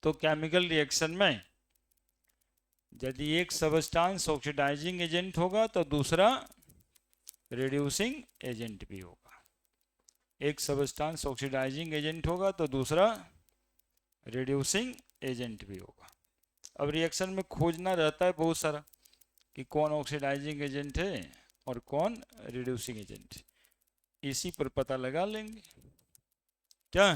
तो केमिकल रिएक्शन में यदि एक सबस्टांस ऑक्सीडाइजिंग एजेंट होगा तो दूसरा रिड्यूसिंग एजेंट भी होगा. एक सबस्टांस ऑक्सीडाइजिंग एजेंट होगा तो दूसरा रिड्यूसिंग एजेंट भी होगा. अब रिएक्शन में खोजना रहता है बहुत सारा कि कौन ऑक्सीडाइजिंग एजेंट है और कौन रिड्यूसिंग एजेंट. इसी पर पता लगा लेंगे क्या.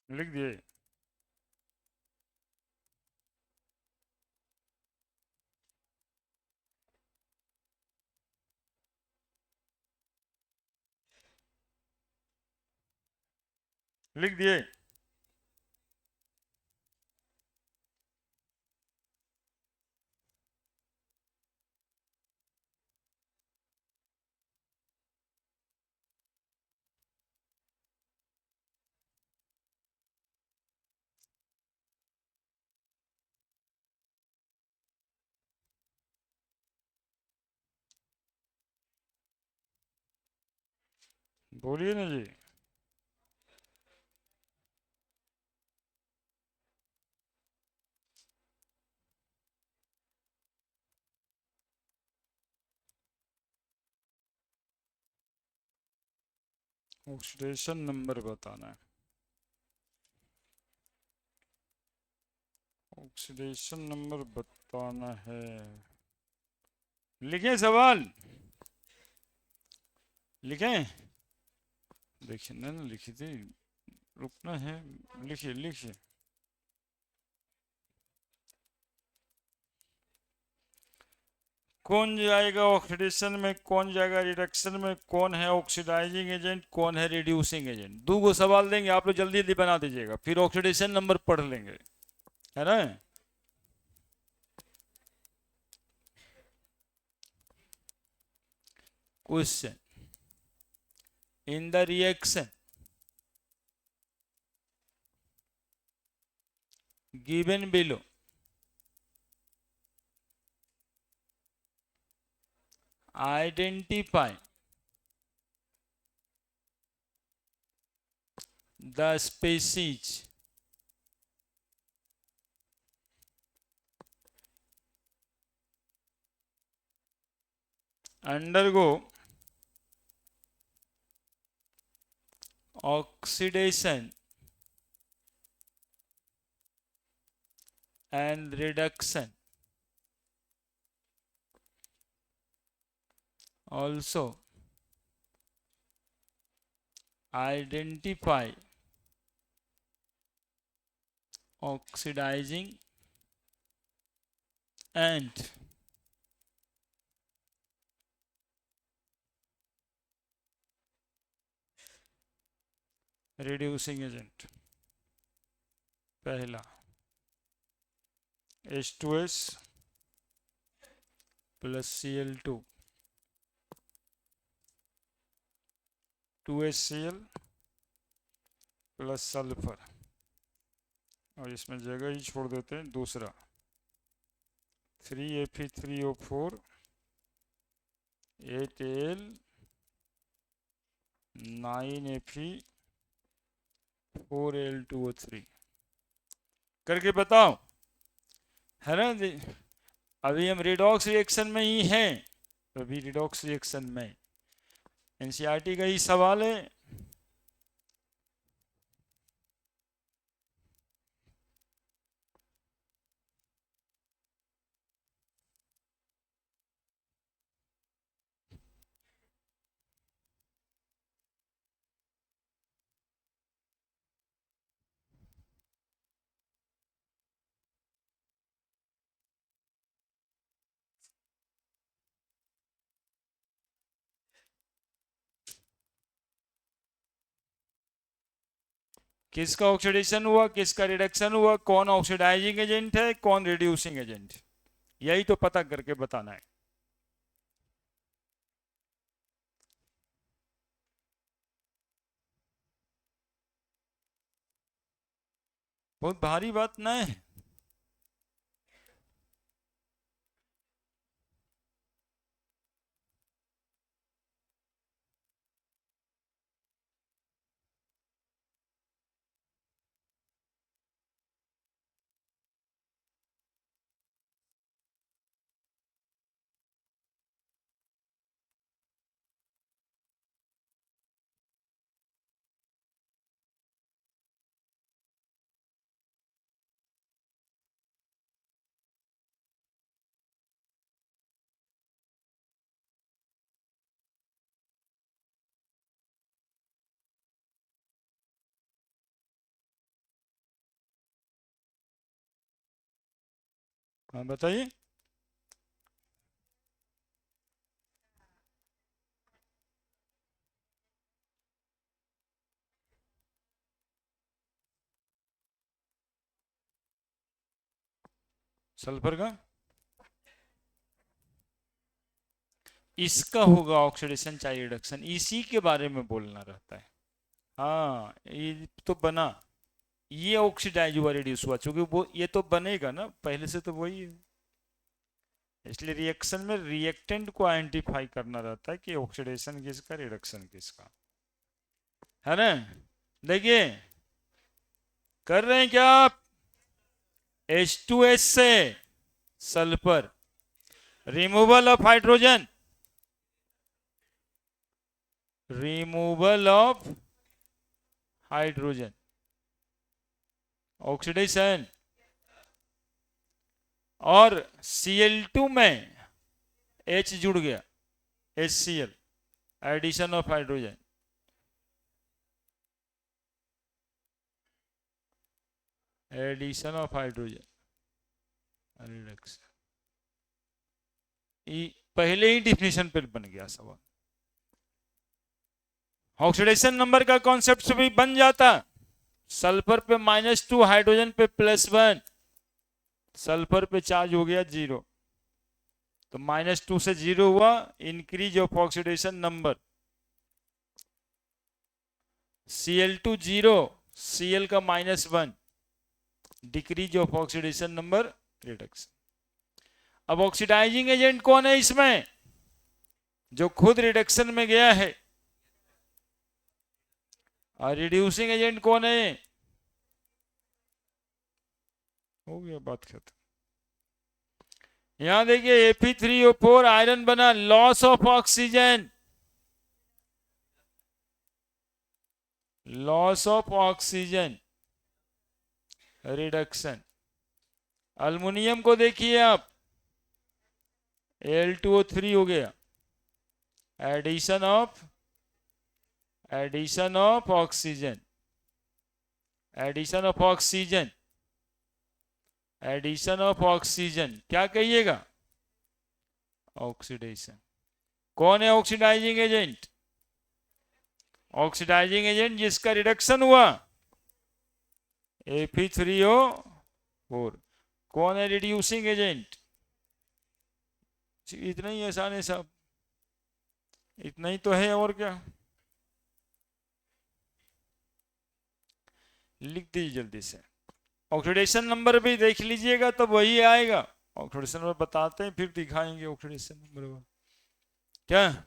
लिख दिए. लिख दिए. बोलिए ना जी। ऑक्सीडेशन नंबर बताना है। ऑक्सीडेशन नंबर बताना है। लिखें सवाल, लिखें। देखिए ना, लिखी थी, रुकना है। लिखिए लिखिए। कौन जाएगा ऑक्सीडेशन में, कौन जाएगा रिडक्शन में, कौन है ऑक्सीडाइजिंग एजेंट, कौन है रिड्यूसिंग एजेंट। दो गो सवाल देंगे, आप लोग जल्दी जल्दी बना दीजिएगा, फिर ऑक्सीडेशन नंबर पढ़ लेंगे, है ना। Question, in the reaction given below, identify the species undergo oxidation and reduction. Also identify oxidizing and reducing agent। पहला H2S plus Cl2 2HCl plus sulphur, और इसमें जगह ही छोड़ देते हैं। दूसरा 3Fe3O4 8Al 9Fe4Al2O3 करके बताओ, है ना जी। अभी हम रिडॉक्स रिएक्शन में ही हैं, अभी रिडॉक्स रिएक्शन में एनसीईआरटी का ही सवाल है। किसका ऑक्सीडेशन हुआ, किसका रिडक्शन हुआ, कौन ऑक्सीडाइजिंग एजेंट है, कौन रिड्यूसिंग एजेंट, यही तो पता करके बताना है। बहुत भारी बात ना है। हाँ बताइए। सल्फर का इसका होगा ऑक्सीडेशन चाहे रिडक्शन, इसी के बारे में बोलना रहता है। हाँ ये तो बना, ये ऑक्सीडाइज हुआ रिड्यूस हुआ, क्योंकि वो ये तो बनेगा ना पहले से, तो वही है। इसलिए रिएक्शन में रिएक्टेंट को आइडेंटिफाई करना रहता है कि ऑक्सीडेशन किसका, रिडक्शन किसका। है ना। देखिए कर रहे हैं क्या आप, H2S से sulphur, removal of hydrogen, removal of hydrogen, oxidation, और Cl2 में H जुड़ गया, HCl, addition of hydrogen, addition of hydrogen, reduction. पहले ही डिफिनेशन पे बन गया सवाल। ऑक्सीडेशन नंबर का कॉन्सेप्ट भी बन जाता, सल्फर पे -2, हाइड्रोजन पे +1, सल्फर पे चार्ज हो गया 0, तो -2 से 0 हुआ, increase of oxidation number, Cl2 0, Cl का -1, decrease of oxidation number, reduction. अब ऑक्सीडाइजिंग एजेंट कौन है इसमें, जो खुद रिडक्शन में गया है, और रिड्यूसिंग एजेंट कौन है, हो गया बात खत्म। यहां देखिए Fe3O4 आयरन बना, loss of oxygen, loss of oxygen, reduction. Aluminium को देखिए आप, Al2O3 हो गया, addition of oxygen, addition of oxygen, addition of oxygen, क्या कहिएगा, ऑक्सीडेशन। कौन है ऑक्सीडाइजिंग एजेंट, ऑक्सीडाइजिंग एजेंट जिसका रिडक्शन हुआ, Fe3O4। कौन है रिड्यूसिंग एजेंट, इतना ही आसान है साहब, इतना ही तो है, और क्या, लिख दीजिए जल्दी से। ऑक्सीडेशन नंबर भी देख लीजिएगा तब वही आएगा, ऑक्सीडेशन नंबर बताते हैं फिर दिखाएंगे ऑक्सीडेशन नंबर क्या।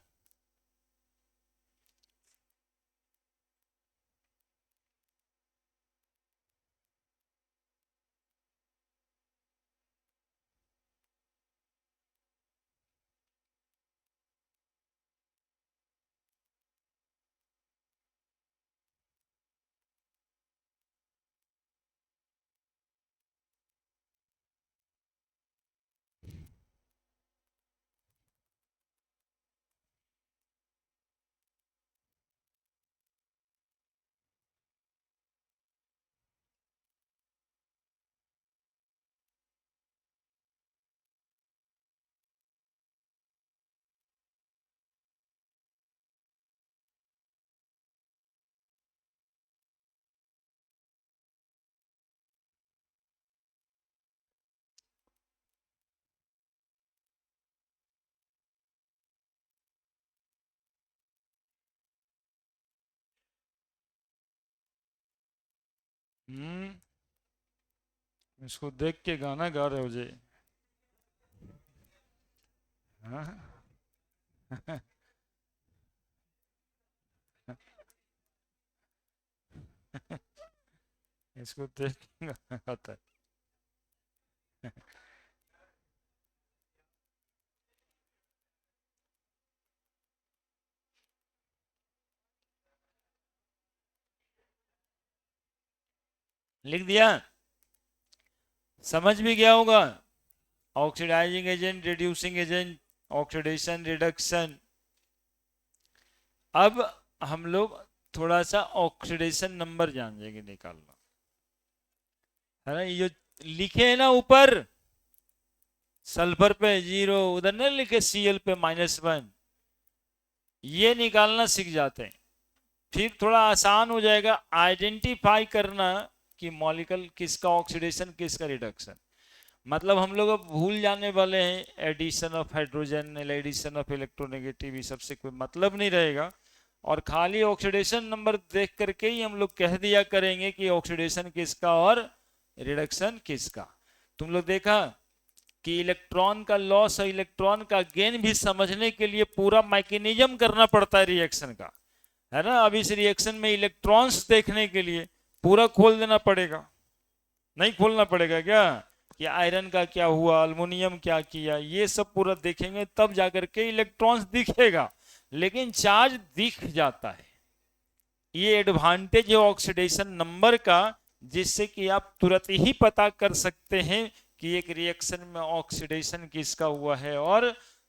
इसको देख के गाना गा रहे हो जी, हाँ। इसको देख के गाना गाता है। लिख दिया, समझ भी गया होगा, oxidising agent, reducing agent, oxidation, reduction. अब हम लोग थोड़ा सा ऑक्सीडेशन नंबर जान जाएंगे निकालना, है ना। ये जो लिखे है ना ऊपर, सल्फर पे 0, उधर ना लिखे Cl पे -1, ये निकालना सीख जाते हैं, फिर थोड़ा आसान हो जाएगा आइडेंटिफाई करना कि मॉलिक्यूल किसका ऑक्सीडेशन किसका रिडक्शन। मतलब हम लोग अब भूल जाने वाले हैं addition of hydrogen, addition of electronegative, सबसे कोई मतलब नहीं रहेगा, और खाली ऑक्सीडेशन नंबर देख करके ही हम लोग कह दिया करेंगे कि ऑक्सीडेशन किसका और रिडक्शन किसका। तुम लोग देखा कि इलेक्ट्रॉन का लॉस और इलेक्ट्रॉन का गेन भी समझने के लिए पूरा मैकेनिज्म करना पड़ता है रिएक्शन का। है ना। अब इस रिएक्शन में इलेक्ट्रॉन्स देखने के लिए पूरा खोल देना पड़ेगा, नहीं खोलना पड़ेगा क्या, कि आयरन का क्या हुआ, अल्युमिनियम क्या किया, ये सब पूरा देखेंगे तब जाकर के इलेक्ट्रॉन्स दिखेगा, लेकिन चार्ज दिख जाता है। ये एडवांटेज है ऑक्सीडेशन नंबर का, जिससे कि आप तुरंत ही पता कर सकते हैं कि एक रिएक्शन में ऑक्सीडेशन किसका हुआ है और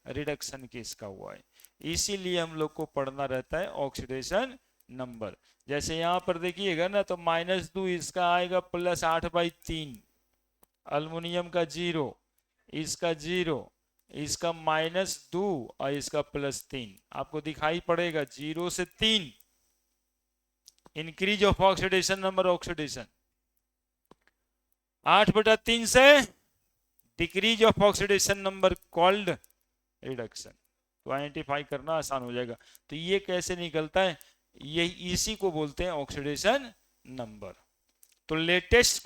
रिडक्शन किसका हुआ है। इसीलिए हम लोग को पढ़ना रहता है ऑक्सीडेशन नंबर। जैसे यहां पर देखिएगा ना, तो -2 इसका आएगा +8/3, अल्युमिनियम का 0, इसका 0, इसका -2 और इसका +3, आपको दिखाई पड़ेगा 0 से 3, increase of oxidation number, oxidation 8/3 से decrease of oxidation number called reduction. तो आइडेंटिफाई करना आसान हो जाएगा। तो ये कैसे निकलता है, ये इसी को बोलते हैं ऑक्सीडेशन नंबर। तो लेटेस्ट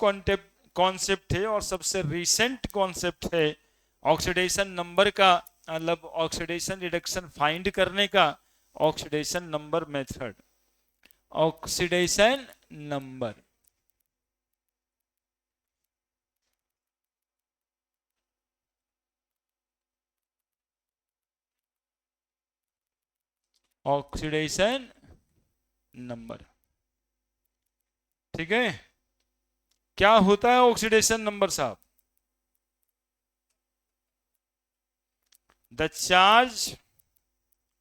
कॉन्सेप्ट है और सबसे रिसेंट कॉन्सेप्ट है ऑक्सीडेशन नंबर का, मतलब ऑक्सीडेशन रिडक्शन फाइंड करने का oxidation number method, oxidation number. Oxidation number, ठीक है। क्या होता है ऑक्सीडेशन नंबर साहब? The charge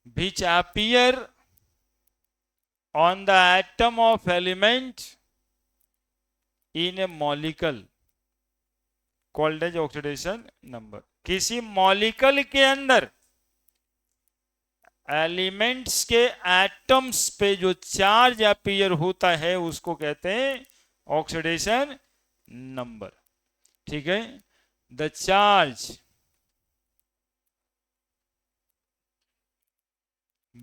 which appear on the atom of element in a molecule called as oxidation number। किसी मॉलिक्यूल के अंदर एलिमेंट्स के एटम्स पे जो चार्ज अपीयर होता है उसको कहते हैं ऑक्सीडेशन नंबर, ठीक है। The charge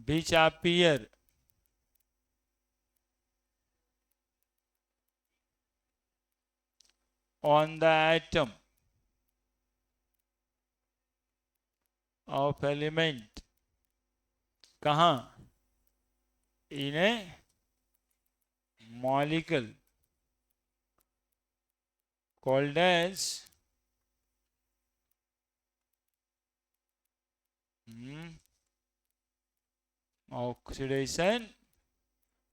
which appear on the atom of element, कहां, in a molecule called as oxidation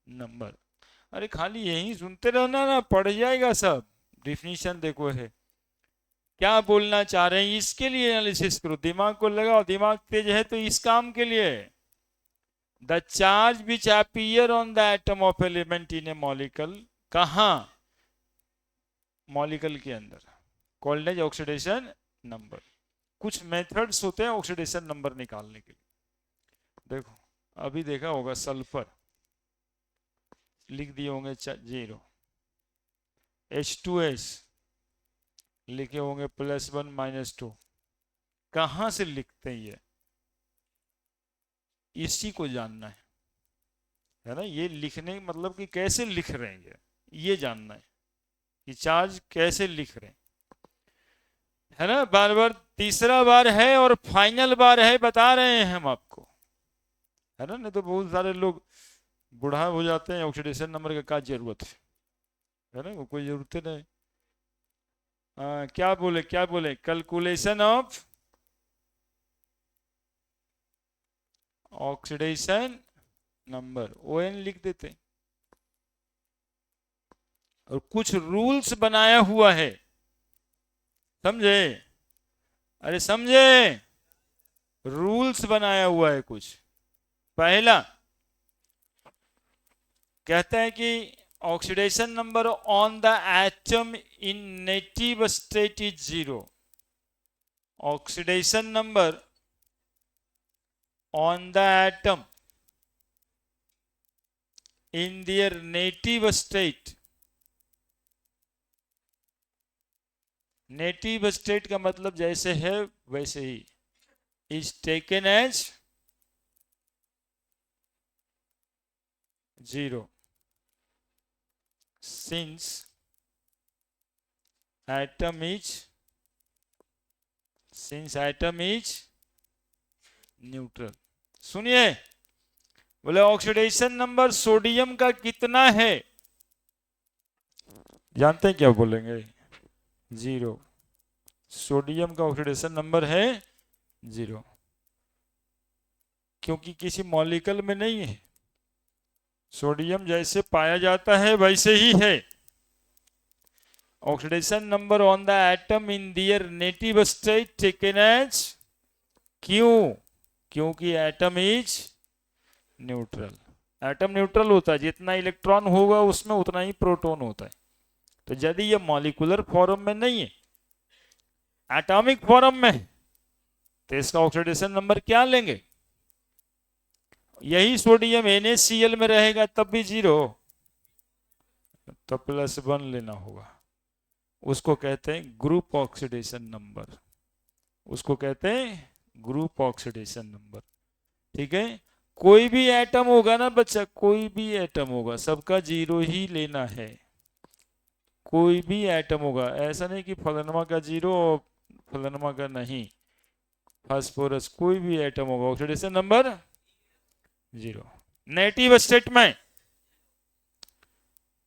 number. अरे खाली यही सुनते रहना ना, पढ़ जाएगा सब। डिफिनीशन देखो है, क्या बोलना चाह रहे हैं इसके लिए एनालिसिस करो, दिमाग को लगाओ, दिमाग तेज है तो इस काम के लिए। The charge which appear on the atom of element in a molecule, कहां, मॉलिक्यूल के अंदर, कॉल्ड एज ऑक्सीडेशन नंबर। कुछ मेथड्स होते हैं ऑक्सीडेशन नंबर निकालने के लिए। देखो अभी देखा होगा सल्फर, लिख दिए होंगे 0, H2S लिखे होंगे +1 -2। कहां से लिखते हैं ये, इसी को जानना है ना। ये लिखने मतलब कि कैसे लिख रहे हैं ये जानना है कि चार्ज कैसे लिख रहे हैं, है ना। बार बार तीसरा बार है और फाइनल बार है, बता रहे हैं हम आपको, है ना। नहीं तो बहुत सारे लोग बूढ़ा हो जाते हैं, ऑक्सीडेशन नंबर का क्या जरूरत है ना, वो कोई जरूरत नहीं। क्या बोले, क्या बोले, calculation of oxidation number, ON लिख देते हैं। और कुछ रूल्स बनाया हुआ है, समझे, अरे समझे, रूल्स बनाया हुआ है कुछ। पहला कहते हैं कि oxidation number on the atom in native state is 0। Oxidation number on the atom in their native state, native state का मतलब जैसे है वैसे ही, is taken as 0 since atom is neutral। सुनिए, बोले ऑक्सीडेशन नंबर सोडियम का कितना है, जानते हैं क्या बोलेंगे? 0। सोडियम का ऑक्सीडेशन नंबर है 0, क्योंकि किसी मॉलिक्यूल में नहीं है। सोडियम जैसे पाया जाता है वैसे ही है। Oxidation number on the atom in their native state taken as, क्यों? क्योंकि atom is neutral. Atom neutral होता है, जितना इलेक्ट्रॉन होगा उसमें उतना ही प्रोटॉन होता है। तो यदि ये मॉलिक्यूलर फॉर्म में नहीं है, एटॉमिक फॉर्म में, तो इसका ऑक्सीडेशन नंबर क्या लेंगे? यही सोडियम NaCl में रहेगा तब भी 0, तो +1 लेना होगा। उसको कहते हैं ग्रुप ऑक्सीडेशन नंबर, उसको कहते हैं ग्रुप ऑक्सीडेशन नंबर। ठीक है, कोई भी एटम होगा ना बच्चा, कोई भी एटम होगा, सबका 0 ही लेना है। कोई भी एटम होगा, ऐसा नहीं कि फलनमा का 0 और फलनमा का नहीं। फास्फोरस कोई भी एटम होगा, ऑक्सीडेशन नंबर 0 नेटिव स्टेट में।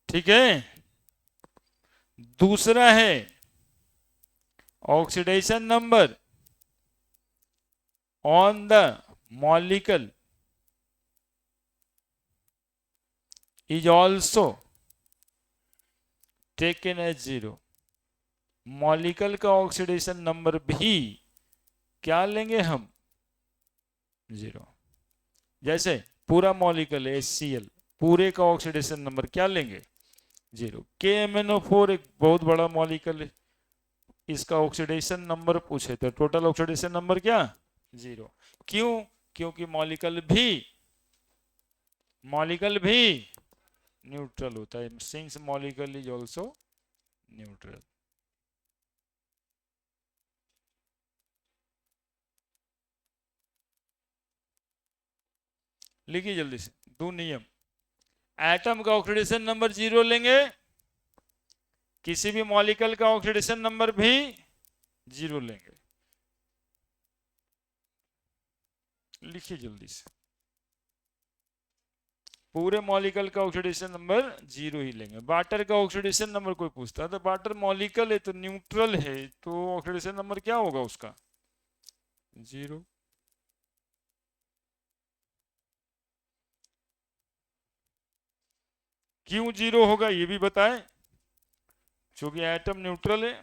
ठीक है, दूसरा है oxidation number on the molecule is also taken as 0। Molecule का ऑक्सीडेशन नंबर भी क्या लेंगे हम? 0। जैसे पूरा मॉलिक्यूल है HCl, पूरे का ऑक्सीडेशन नंबर क्या लेंगे? 0। KMnO4 एक बहुत बड़ा मॉलिक्यूल है, इसका ऑक्सीडेशन नंबर पूछे तो टोटल ऑक्सीडेशन नंबर क्या? 0। क्यों? क्योंकि मॉलिक्यूल भी न्यूट्रल होता है, since molecule is also neutral. लिखिए जल्दी से 2 नियम। एटम का ऑक्सीडेशन नंबर 0 लेंगे, किसी भी मॉलिक्यूल का ऑक्सीडेशन नंबर भी 0 लेंगे। लिखिए जल्दी से, पूरे मॉलिक्यूल का ऑक्सीडेशन नंबर 0 ही लेंगे। वाटर का ऑक्सीडेशन नंबर कोई पूछता है तो वाटर मॉलिक्यूल है तो न्यूट्रल है, तो ऑक्सीडेशन नंबर क्या होगा उसका? 0। क्यों 0 होगा ये भी बताएं? क्योंकि एटम न्यूट्रल है,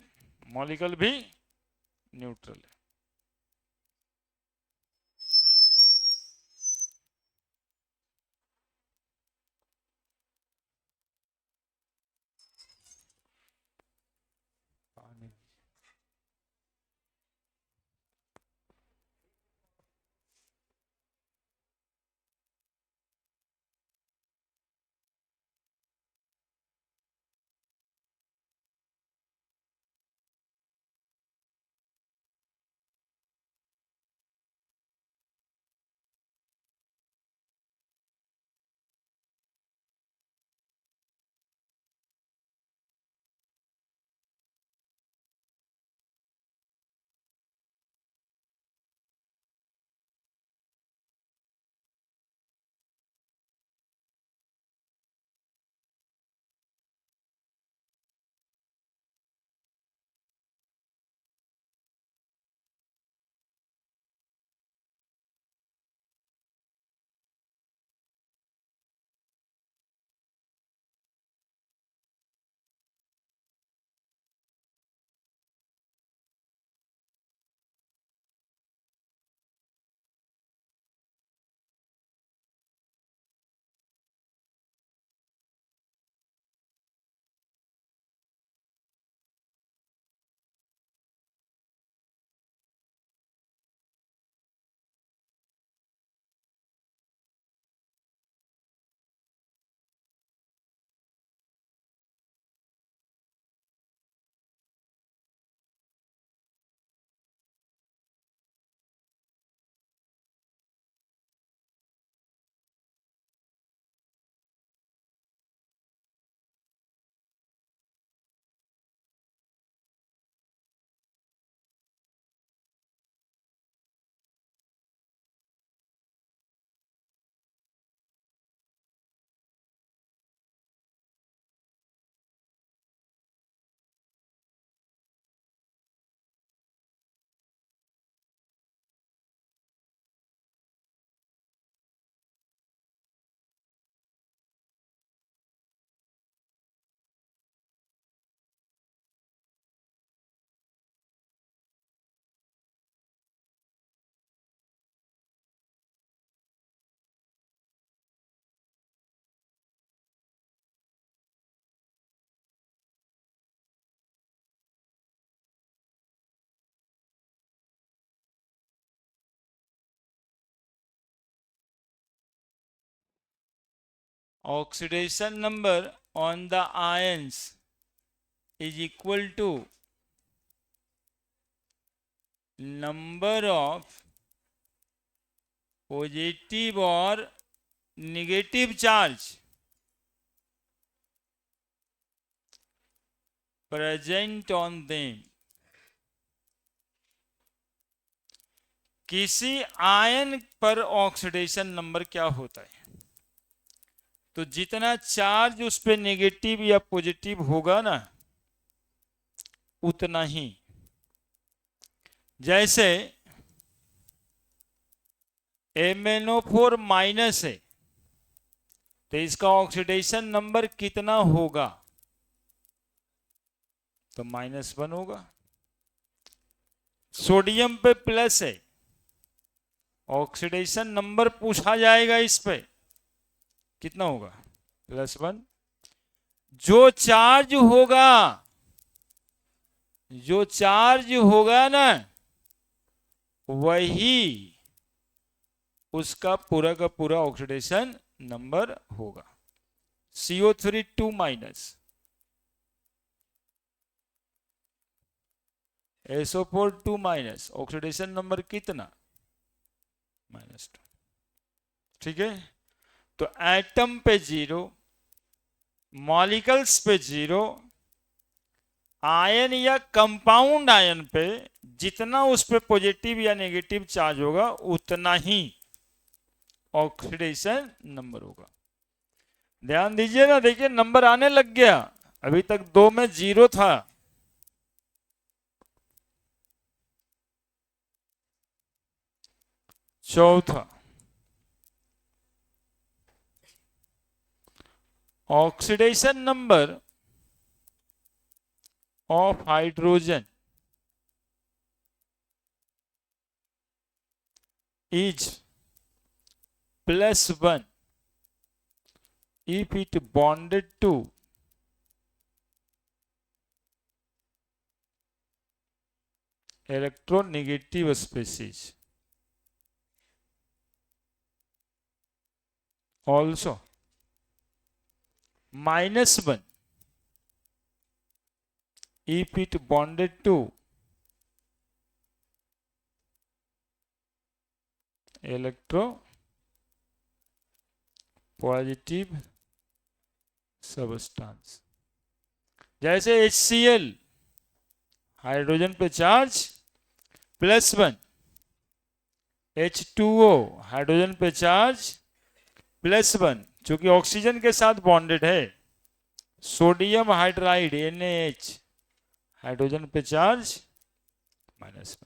मॉलिक्यूल भी न्यूट्रल है। oxidation number on the ions is equal to number of positive or negative charge present on them। किसी आयन पर ऑक्सीडेशन नंबर क्या होता है? तो जितना चार्ज उस पे नेगेटिव या पॉजिटिव होगा ना, उतना ही। जैसे MnO4 माइनस है, तो इसका ऑक्सीडेशन नंबर कितना होगा? तो -1 होगा। सोडियम पे प्लस है, ऑक्सीडेशन नंबर पूछा जाएगा इस पे, कितना होगा? +1। जो चार्ज होगा ना, वही उसका पूरा का पूरा ऑक्सीडेशन नंबर होगा। CO3 2-, SO4 2-, ऑक्सीडेशन नंबर कितना? -2। ठीक है, तो एटम पे 0, मॉलिक्यूल्स पे 0, आयन या कंपाउंड आयन पे जितना उस पे पॉजिटिव या नेगेटिव चार्ज होगा, उतना ही ऑक्सीडेशन नंबर होगा। ध्यान दीजिए ना, देखिए नंबर आने लग गया, अभी तक 2 में 0 था। चौथा, oxidation number of hydrogen is +1 if it bonded to electronegative species। Also -1 if it bonded to electropositive substance। जैसे HCl हाइड्रोजन पे चार्ज +1, H2O हाइड्रोजन पे चार्ज +1, चूंकि ऑक्सीजन के साथ बॉन्डेड है। सोडियम हाइड्राइड NaH हाइड्रोजन पे चार्ज -1,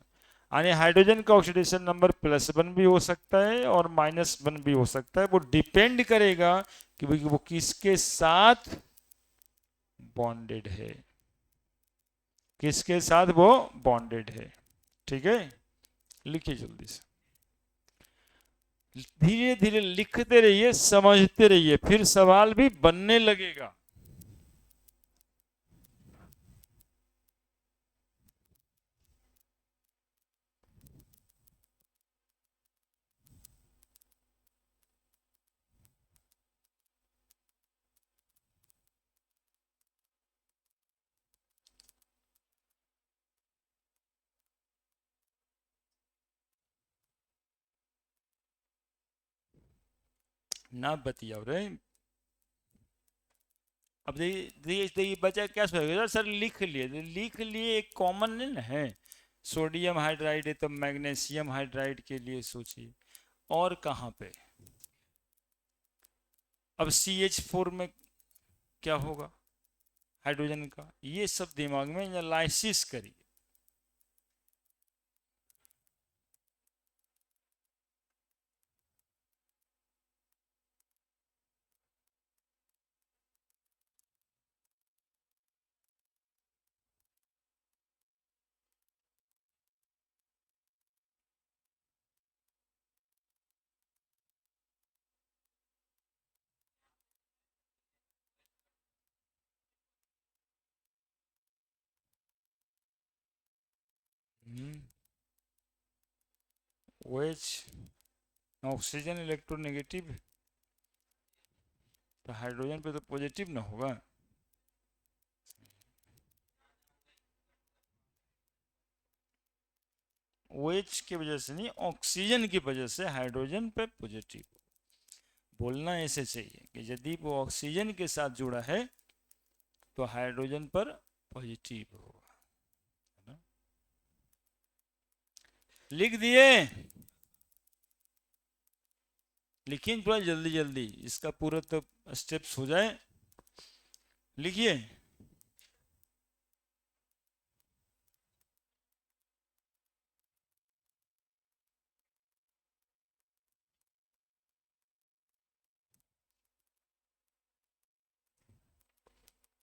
यानी hydrogen का ऑक्सीडेशन नंबर +1 भी हो सकता है और -1 भी हो सकता है। वो डिपेंड करेगा कि वो किसके साथ बॉन्डेड है, किसके साथ वो बॉन्डेड है। ठीक है, लिखिए जल्दी से, धीरे धीरे लिखते रहिए, समझते रहिए, फिर सवाल भी बनने लगेगा। ना बतियाओ रे। अब देखिए बच्चा क्या सोचेगा, सर लिख लिए, लिख लिए, एक कॉमन नहीं ना है। सोडियम हाइड्राइड है तो मैग्नीशियम हाइड्राइड के लिए सोचिए, और कहाँ पे? अब CH4 में क्या होगा हाइड्रोजन का, ये सब दिमाग में एनालिसिस करिए। OH ऑक्सीजन इलेक्ट्रोनेगेटिव तो हाइड्रोजन पे तो पॉजिटिव ना होगा। OH की वजह से नहीं, ऑक्सीजन की वजह से हाइड्रोजन पे पॉजिटिव। बोलना ऐसे चाहिए कि यदि वो ऑक्सीजन के साथ जुड़ा है तो हाइड्रोजन पर पॉजिटिव होगा, है ना? लिख दिए? लिखिए थोड़ा जल्दी जल्दी, इसका पूरा तो स्टेप्स हो जाए। लिखिए।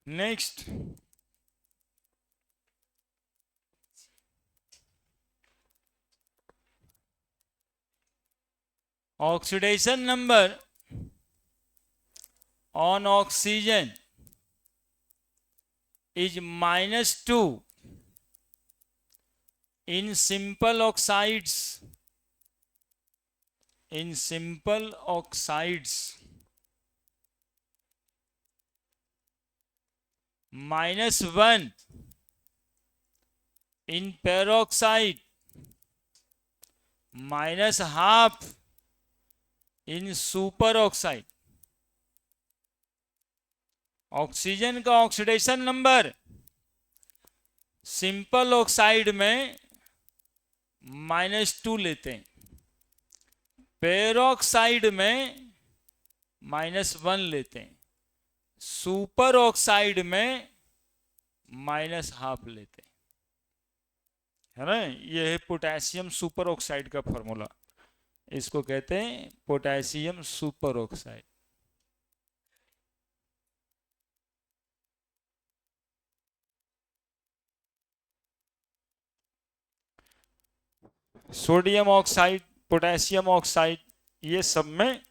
Next, oxidation number on oxygen is -2 in simple oxides, in simple oxides, -1 in peroxide, -0.5 in superoxide। Oxygen का ऑक्सीडेशन नंबर सिंपल ऑक्साइड में -2 लेते हैं, पेरोक्साइड में -1 लेते हैं, सुपर ऑक्साइड में -0.5 लेते हैं, है ना? ये है पोटेशियम सुपर ऑक्साइड का फॉर्मूला, इसको कहते हैं potassium super oxide. Sodium oxide, potassium oxide, ये सब में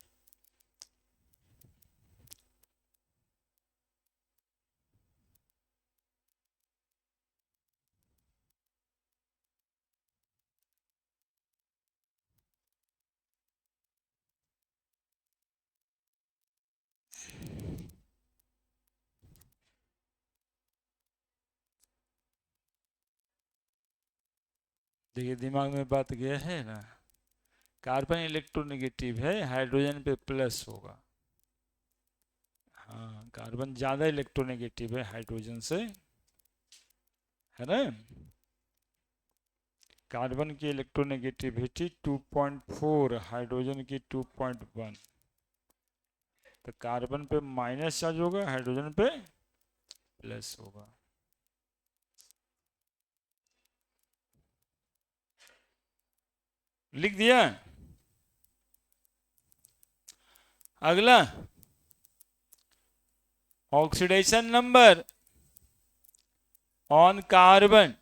देखिए दिमाग में बात गया है ना, कार्बन इलेक्ट्रोनेगेटिव है, हाइड्रोजन पे प्लस होगा। हाँ, कार्बन ज्यादा इलेक्ट्रोनेगेटिव है हाइड्रोजन से, है ना? कार्बन की इलेक्ट्रोनेगेटिविटी 2.4, हाइड्रोजन की 2.1, तो कार्बन पे माइनस चार्ज होगा, हाइड्रोजन पे प्लस होगा। लिख दिया? अगला, oxidation number on carbon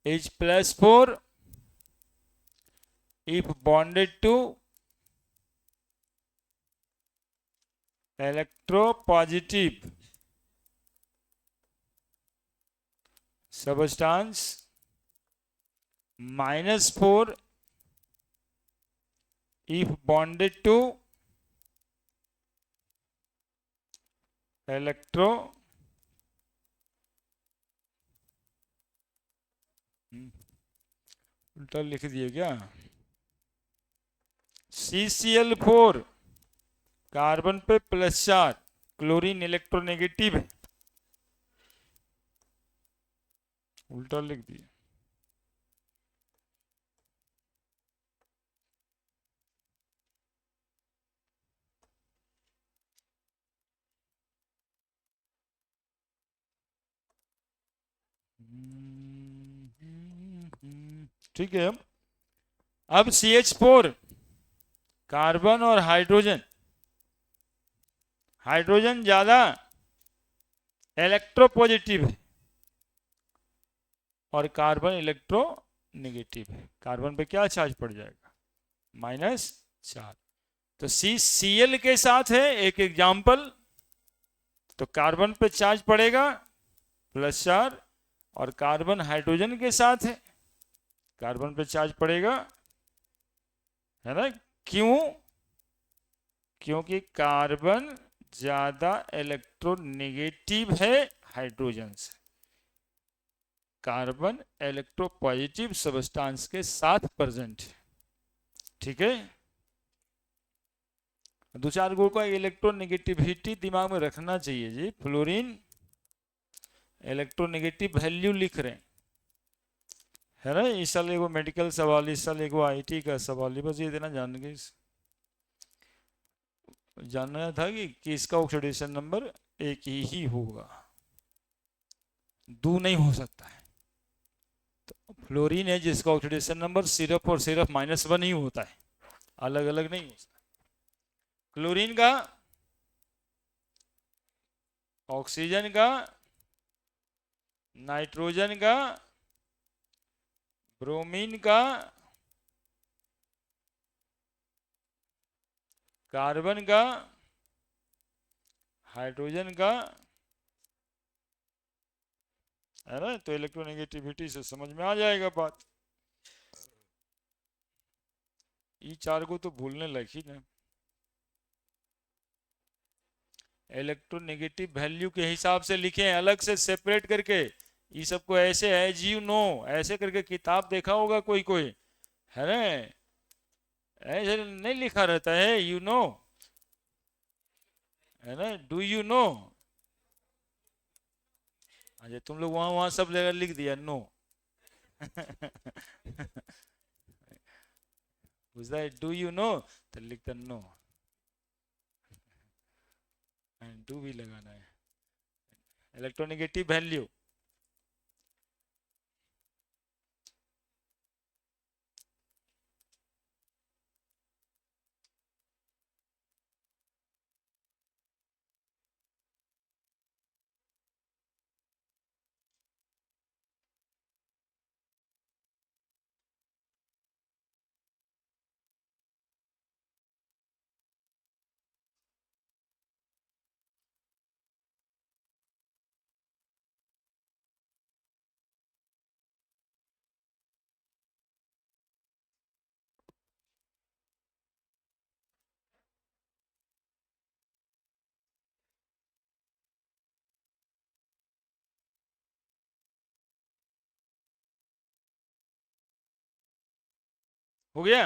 is +4 if bonded to electropositive substance, -4 if bonded to electro उल्टा लिख दिए क्या? CCl4 कार्बन पे +4, क्लोरीन इलेक्ट्रोनेगेटिव है, उल्टा लिख दिए। ठीक है। अब CH4 कार्बन और हाइड्रोजन, हाइड्रोजन ज्यादा इलेक्ट्रोपॉजिटिव है और कार्बन इलेक्ट्रोनेगेटिव है। कार्बन पे क्या चार्ज पड़ जाएगा? -4। तो CCl के साथ है एक एग्जाम्पल, तो कार्बन पे चार्ज पड़ेगा +4, और कार्बन हाइड्रोजन के साथ है, कार्बन पे चार्ज पड़ेगा, है ना? क्यों? क्योंकि कार्बन ज्यादा इलेक्ट्रोनेगेटिव है हाइड्रोजन से। कार्बन इलेक्ट्रोपॉजिटिव सब्सटेंस के साथ प्रेजेंट है, ठीक है। दो चार गुण का इलेक्ट्रोनेगेटिविटी दिमाग में रखना चाहिए जी। फ्लोरीन इलेक्ट्रोनेगेटिव वैल्यू लिख रहे हैं, है ना। इस साल एगो मेडिकल सवाल, इस साल एगो आईटी का सवाल, बस ये देना जान गए। जानना था कि इसका ऑक्सीडेशन नंबर एक ही होगा, दो नहीं हो सकता है। तो फ्लोरीन है जिसका ऑक्सीडेशन नंबर सिर्फ और सिर्फ -1 ही होता है, अलग अलग नहीं हो सकता। क्लोरीन का, ऑक्सीजन का, नाइट्रोजन का, ब्रोमीन का, कार्बन का, हाइड्रोजन का, है ना। तो इलेक्ट्रोनेगेटिविटी से समझ में आ जाएगा बात। ये चार को तो भूलने लगी ना। इलेक्ट्रोनेगेटिव वैल्यू के हिसाब से लिखे, अलग से सेपरेट करके। ये सबको ऐसे एज यू नो ऐसे करके किताब देखा होगा कोई कोई, है ना, ऐसे नहीं लिखा रहता है, यू नो, है ना, डू यू नो। अच्छा, तुम लोग वहां वहां सब जगह लिख दिया नो। पूछता है डू यू नो, तो लिखता नो, डू भी लगाना है। इलेक्ट्रोनेगेटिव वैल्यू, हो गया।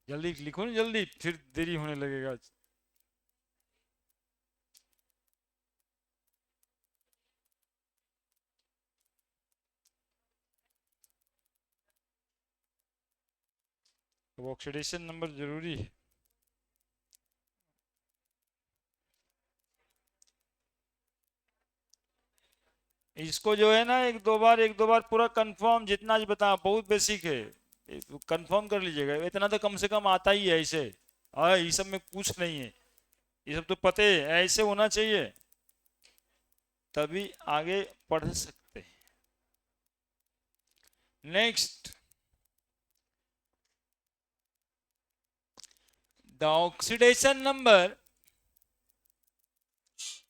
जल्दी लिखो ना, जल्दी, फिर देरी होने लगेगा। तो ऑक्सीडेशन नंबर जरूरी है। इसको जो है ना, एक दो बार पूरा कंफर्म, जितना आज बता बहुत बेसिक है, कंफर्म कर लीजिएगा। इतना तो कम से कम आता ही है ऐसे। ये सब में कुछ नहीं है, ये सब तो पते ऐसे होना चाहिए, तभी आगे पढ़ सकते हैं। Next, the oxidation number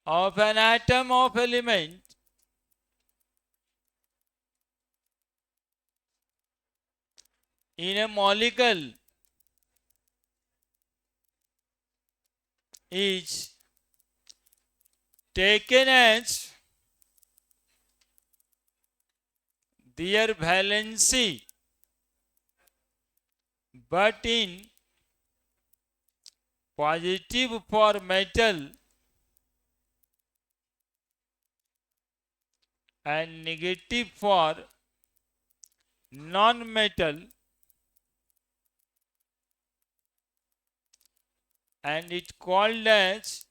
of an atom of element in a molecule is taken as their valency, but in positive for metal and negative for non-metal, and it called as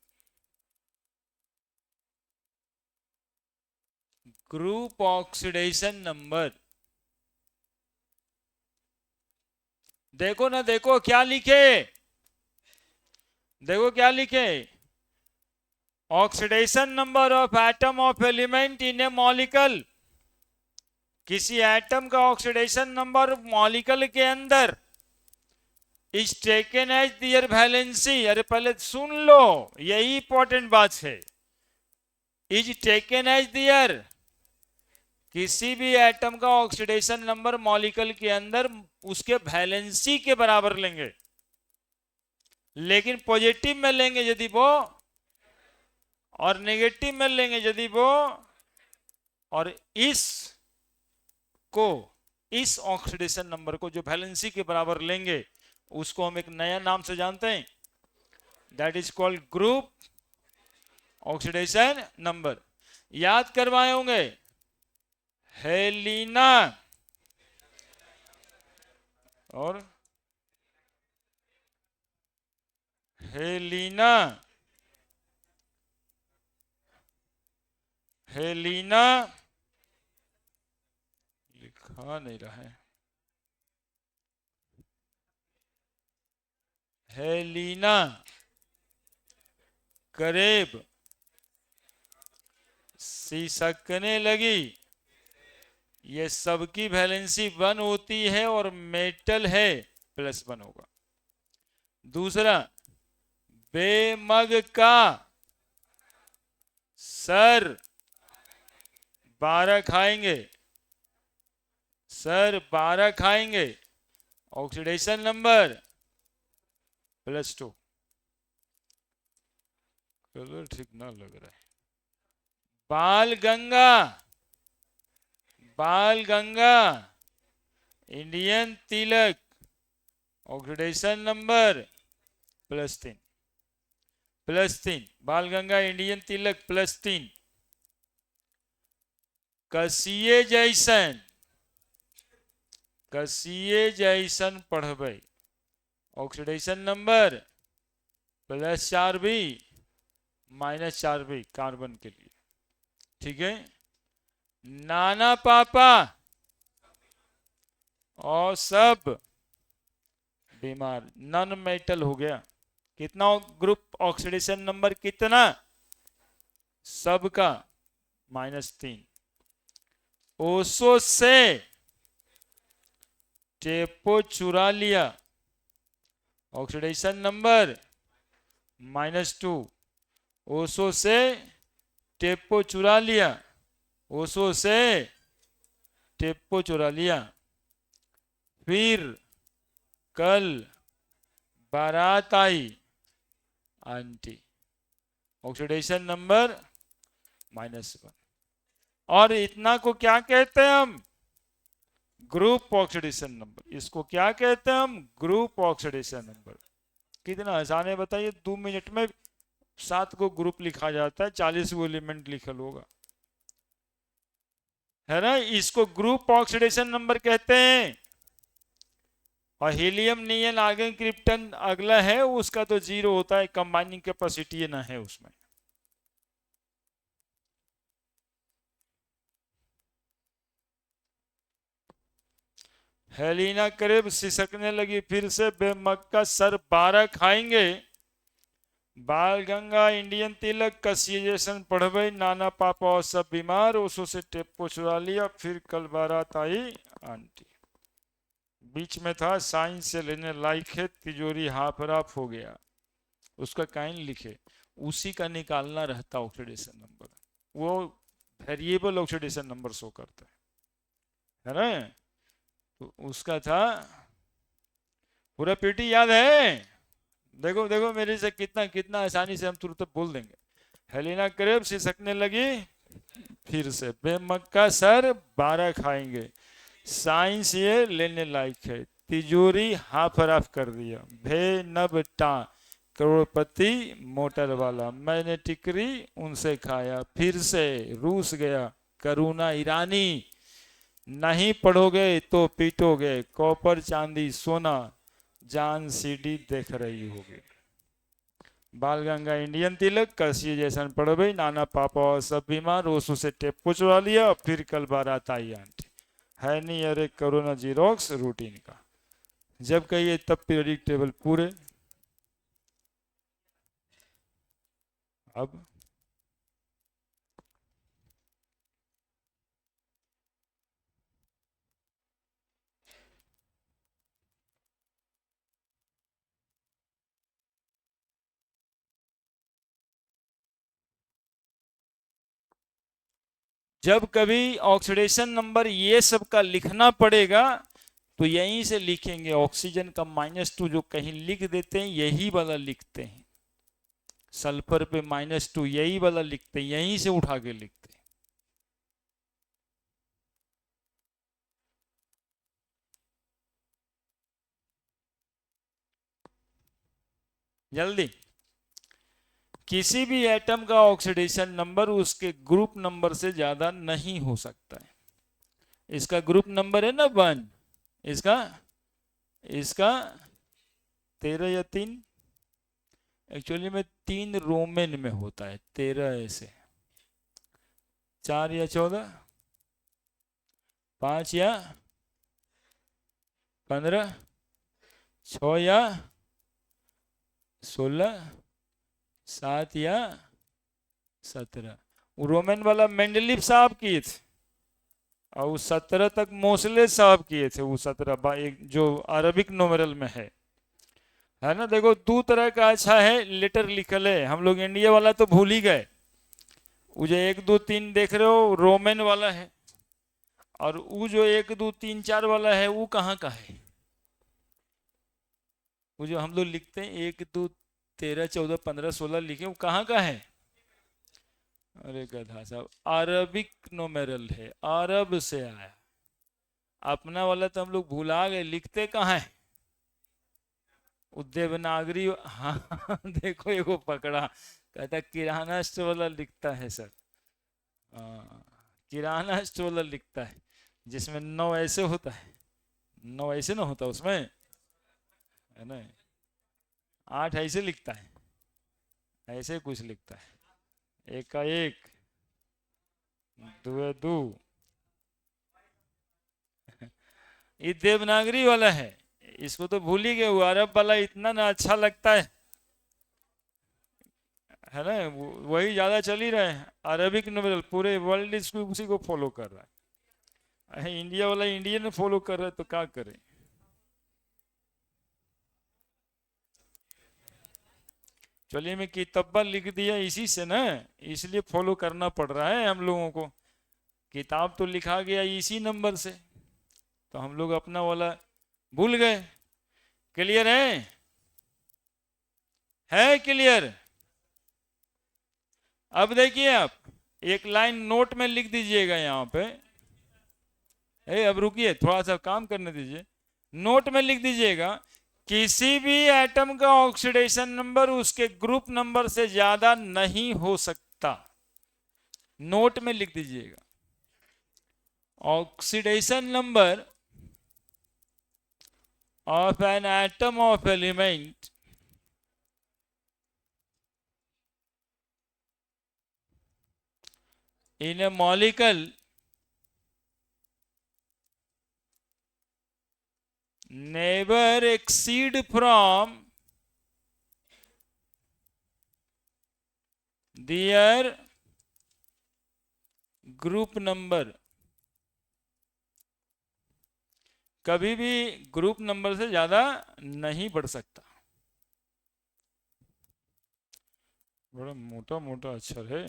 group oxidation number। देखो ना, देखो क्या लिखे, देखो क्या लिखे, oxidation number of atom of element in a molecule. किसी atom का ऑक्सीडेशन नंबर मॉलिक्यूल के अंदर is taken as their valency. अरे पहले सुन लो, यही इंपॉर्टेंट बात है। इज टेकन एज देयर, किसी भी एटम का ऑक्सीडेशन नंबर मॉलिक्यूल के अंदर उसके वैलेंसी के बराबर लेंगे। लेकिन पॉजिटिव में लेंगे यदि वो, और नेगेटिव में लेंगे यदि वो, और इस ऑक्सीडेशन नंबर को जो वैलेंसी के बराबर लेंगे उसको हम एक नया नाम से जानते हैं, that is called group oxidation number. याद करवाए होंगे, हेलिना और हेलिना, हेलिना लिखा नहीं रहा है, हेलिना करीब सिसकने लगी, ये सबकी वैलेंसी 1 होती है और मेटल है +1 होगा। दूसरा, बेमग का सर 12 खाएंगे, सर 12 खाएंगे, ऑक्सीडेशन नंबर +2। कलर ठीक ना लग रहा है। बाल गंगा, बाल गंगा इंडियन तिलक, ऑक्सीडेशन नंबर +3, +3, बाल गंगा इंडियन तिलक +3। कसिए जैसन, कसिए जैसन पढ़बे, ऑक्सीडेशन नंबर +4 भी -4 भी कार्बन के लिए, ठीक है। नाना पापा और सब बीमार, नॉन मेटल हो गया। कितना ग्रुप ऑक्सीडेशन नंबर कितना, सबका -3। ओसो से टेपो चुरा लिया, ऑक्सीडेशन नंबर -2। ओसो से टेपो चुरा लिया, ओसो से टेपो चुरा लिया। फिर कल बारात आई आंटी, ऑक्सीडेशन नंबर -1। और इतना को क्या कहते हैं हम, ग्रुप ऑक्सीडेशन नंबर। इसको क्या कहते हैं हम, ग्रुप ऑक्सीडेशन नंबर। कितना आसान है बताइए, 2 मिनट में 7 को ग्रुप लिखा जाता है, 40 को एलिमेंट लिखल होगा, है ना। इसको ग्रुप ऑक्सीडेशन नंबर कहते हैं। और हीलियम नियन आगे क्रिप्टन अगला है, उसका तो 0 होता है, कंबाइनिंग कैपेसिटी ना है उसमें। हेलिना करीब सिसकने लगी फिर से, बेमक्का सर 12 खाएंगे, बाल गंगा इंडियन तिलक कसिए जैसन पढ़बे, नाना पापा और सब बीमार, उसो से टेपो चुरा लिया। फिर कल बारात आई आंटी। बीच में था साइंस से लेने लायक है, तिजोरी हाफ राफ हो गया, उसका काइन लिखे, उसी का निकालना रहता ऑक्सीडेशन नंबर, वो वेरिएबल ऑक्सीडेशन नंबर शो करता है ना। तो उसका था पूरा पीटी याद है। देखो देखो मेरे से कितना कितना आसानी से हम तुरंत बोल देंगे। हेलिना करीब सिसकने लगी फिर से, बेमक्का सर 12 खाएंगे, साइंस ये लेने लायक है, तिजोरी हाफ राफ कर दिया, भे नब टा करोड़पति मोटर वाला, मैंने टिकरी उनसे खाया, फिर से रूस गया करुणा ईरानी, नहीं पढ़ोगे तो पीटोगे, कॉपर चांदी सोना जान सीडी देख रही होगी। बाल गंगा इंडियन तिलक कसिए जैसन पढ़बे, नाना पापा और सब बीमार, ओसो से टेप पुचवा लिया। फिर कल बारात आई आंटी, है नहीं अरे करो ना जीरोक्स रूटीन का। जब कहिए तब पीरियडिक टेबल पूरे। अब जब कभी ऑक्सीडेशन नंबर ये सब का लिखना पड़ेगा तो यहीं से लिखेंगे ऑक्सीजन का -2 जो कहीं लिख देते हैं यही वाला लिखते हैं, सल्फर पे -2 यही वाला लिखते हैं, यहीं से उठा के लिखते हैं। जल्दी, किसी भी एटम का ऑक्सीडेशन नंबर उसके ग्रुप नंबर से ज्यादा नहीं हो सकता है। इसका ग्रुप नंबर है ना 1, इसका इसका 13 या 3, एक्चुअली में 3 रोमन में होता है, 13 ऐसे, 4 या 14, 5 या 15, 6 या 16, 7 या 17। वो रोमन वाला मेंडलीव साहब किए थे, और 17 तक मोसले साहब किए थे। वो 17 एक जो अरबिक न्यूमेरल में है ना। देखो 2 तरह का अच्छा है लेटर लिखल है, हम लोग इंडिया वाला तो भूल ही गए। वो जो 1 2 3 देख रहे हो रोमन वाला है, और वो जो 1 2 3 4 वाला है वो कहाँ का है? वो जो हम लोग लिखते हैं 1 2 13 14 15 16 लिखे, वो कहाँ का है? अरे गधा साहब, अरबिक न्यूमेरल है, अरब से आया। अपना वाला तो हम लोग भुला गए, लिखते कहाँ है? देवनागरी। हाँ देखो एगो पकड़ा, कहता किराना स्टोर वाला लिखता है सर। हाँ, किराना स्टोर वाला लिखता है, जिसमें 9 ऐसे होता है, 9 ऐसे ना होता उसमें, है ना। 8 ऐसे लिखता है, ऐसे कुछ लिखता है, 1 का 1, 2 है 2। ये देवनागरी वाला है, इसको तो भूल ही गए। वो अरब वाला इतना ना अच्छा लगता है ना, वही ज्यादा चल ही रहे हैं। अरबिक न्यूमेरल पूरे वर्ल्ड इसको उसी को फॉलो कर रहा है, इंडिया वाला इंडियन फॉलो कर रहा है तो क्या करें। चलिए, मैं किताबा लिख दिया इसी से ना, इसलिए फॉलो करना पड़ रहा है हम लोगों को। किताब तो लिखा गया इसी नंबर से, तो हम लोग अपना वाला भूल गए। क्लियर है क्लियर? अब देखिए, आप एक लाइन नोट में लिख दीजिएगा यहाँ पे। अब रुकिए, थोड़ा सा काम करने दीजिए। नोट में लिख दीजिएगा, किसी भी एटम का ऑक्सीडेशन नंबर उसके ग्रुप नंबर से ज्यादा नहीं हो सकता। नोट में लिख दीजिएगा, oxidation number of an atom of element in a molecule never exceed from their group number। कभी भी ग्रुप नंबर से ज्यादा नहीं बढ़ सकता। बड़ा मोटा मोटा अक्षर है,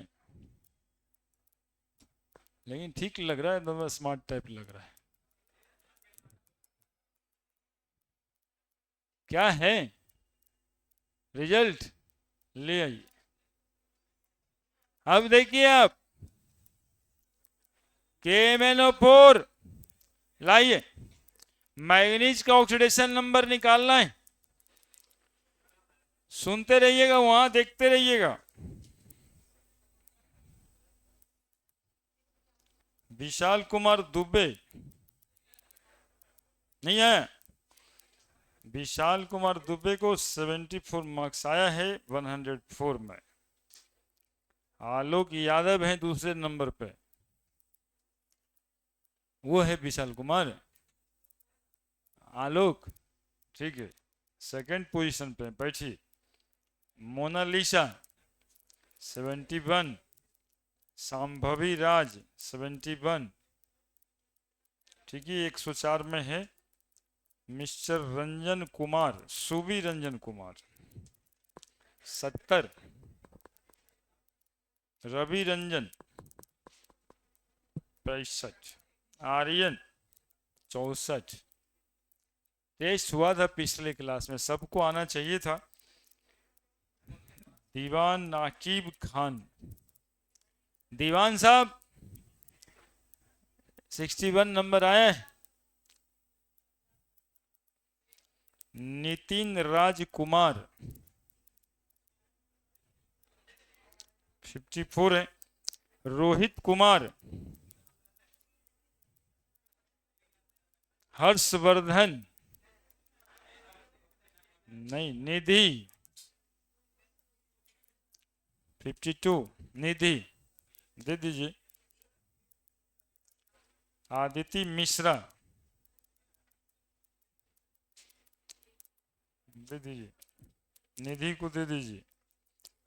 लेकिन ठीक लग रहा है, एकदम स्मार्ट टाइप लग रहा है। क्या है रिजल्ट? ले आइए। अब देखिए आप, KMnO4 लाइए, मैग्नीज का ऑक्सीडेशन नंबर निकालना है। सुनते रहिएगा, वहां देखते रहिएगा। विशाल कुमार दुबे नहीं है? विशाल कुमार दुबे को 74 मार्क्स आया है 104 में। आलोक यादव है दूसरे नंबर पे, वो है विशाल कुमार। आलोक ठीक है, सेकंड पोजीशन पे बैठी। मोनालिसा 71, संभवी राज 71, ठीक है 104 में है। मिस्टर रंजन कुमार, सुबी रंजन कुमार 70, रवि रंजन 65, आर्यन 64, टेस्ट हुआ था पिछले क्लास में, सबको आना चाहिए था। दीवान नाकिब खान, दीवान साहब 61 नंबर आए। नितिन राजकुमार 54 है। रोहित कुमार, हर्षवर्धन नहीं, निधि 52, निधि दे दीजिए। आदिति मिश्रा दे दीजिए, निधि को दे दीजिए।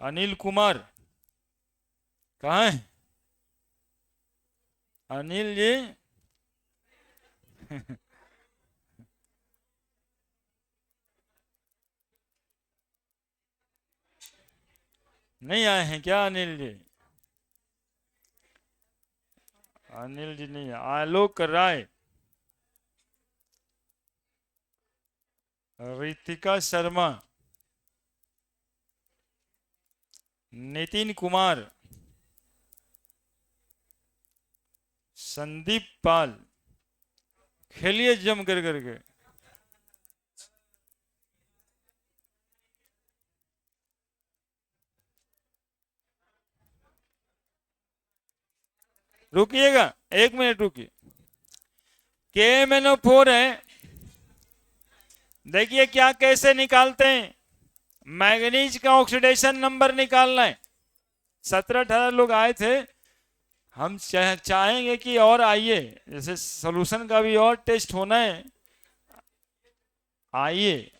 अनिल कुमार कहाँ है? अनिल जी नहीं आए हैं क्या अनिल जी? अनिल जी नहीं, आलोक राय, रितिका शर्मा, नितिन कुमार, संदीप पाल। खेलिए जम कर करके। रुकिएगा 1 मिनट रुकिए। KMnO4 है, देखिए क्या कैसे निकालते हैं। मैग्नीज का ऑक्सीडेशन नंबर निकालना है। 17-18 लोग आए थे, हम चाहेंगे कि और आइए, जैसे सॉल्यूशन का भी और टेस्ट होना है। आइए,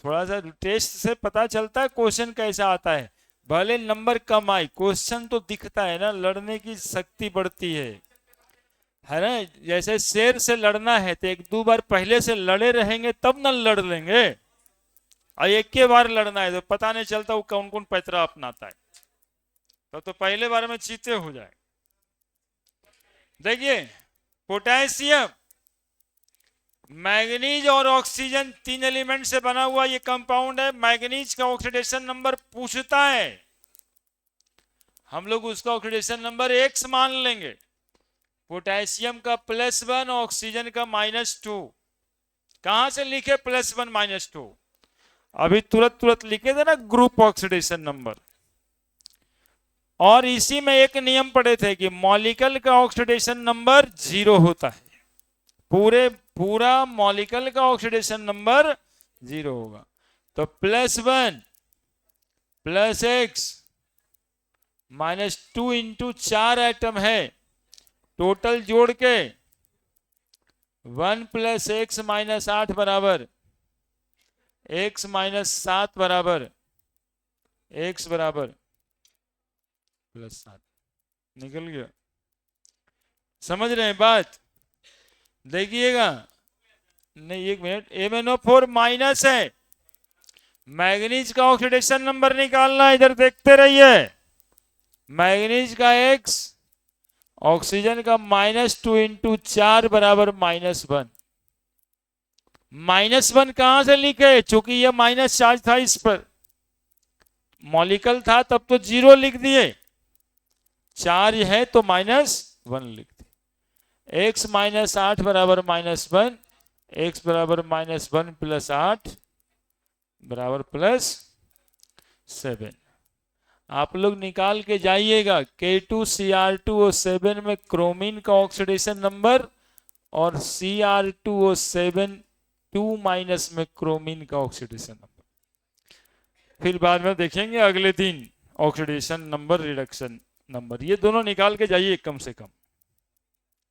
थोड़ा सा टेस्ट से पता चलता है क्वेश्चन कैसा आता है। भले नंबर कम आए, क्वेश्चन तो दिखता है ना, लड़ने की शक्ति बढ़ती है ना। जैसे शेर से लड़ना है तो 1-2 बार पहले से लड़े रहेंगे तब न लड़ लेंगे, और एक के बार लड़ना है तो पता नहीं चलता वो कौन कौन पैतरा अपनाता है, तो पहले बार में चीते हो जाए। देखिए, पोटेशियम, मैग्नीज और ऑक्सीजन 3 एलिमेंट से बना हुआ ये कंपाउंड है। मैग्नीज का ऑक्सीडेशन नंबर पूछता है, हम लोग उसका ऑक्सीडेशन नंबर X मान लेंगे। पोटेशियम का +1, ऑक्सीजन का -2। कहां से लिखे +1 -2? अभी तुरंत लिखे थे ना, ग्रुप ऑक्सीडेशन नंबर। और इसी में एक नियम पढ़े थे कि मॉलिक्यूल का ऑक्सीडेशन नंबर 0 होता है। पूरा मॉलिक्यूल का ऑक्सीडेशन नंबर 0 होगा। तो +1 + X -2 इंटू 4 एटम है, टोटल जोड़ के 1 + X - 8 बराबर X - 7 बराबर X बराबर +7। निकल गया? समझ रहे हैं बात? देखिएगा, नहीं 1 मिनट, MnO4 माइनस है, मैग्नीज का ऑक्सीडेशन नंबर निकालना, इधर देखते रहिए। मैग्नीज का X, ऑक्सीजन का -2 इंटू 4 बराबर -1। -1 कहां से लिखे? चूंकि ये माइनस चार्ज था इस पर, मॉलिक्यूल था तब तो 0 लिख दिए, चार्ज है तो -1 लिख दिए। X - 8 बराबर -1, X बराबर -1 + 8 बराबर +7। आप लोग निकाल के जाइएगा, K2Cr2O7 में क्रोमीन का ऑक्सीडेशन नंबर और Cr2O7 2- में क्रोमीन का ऑक्सीडेशन नंबर। फिर बाद में देखेंगे अगले दिन ऑक्सीडेशन नंबर, रिडक्शन नंबर, ये दोनों निकाल के जाइए कम से कम।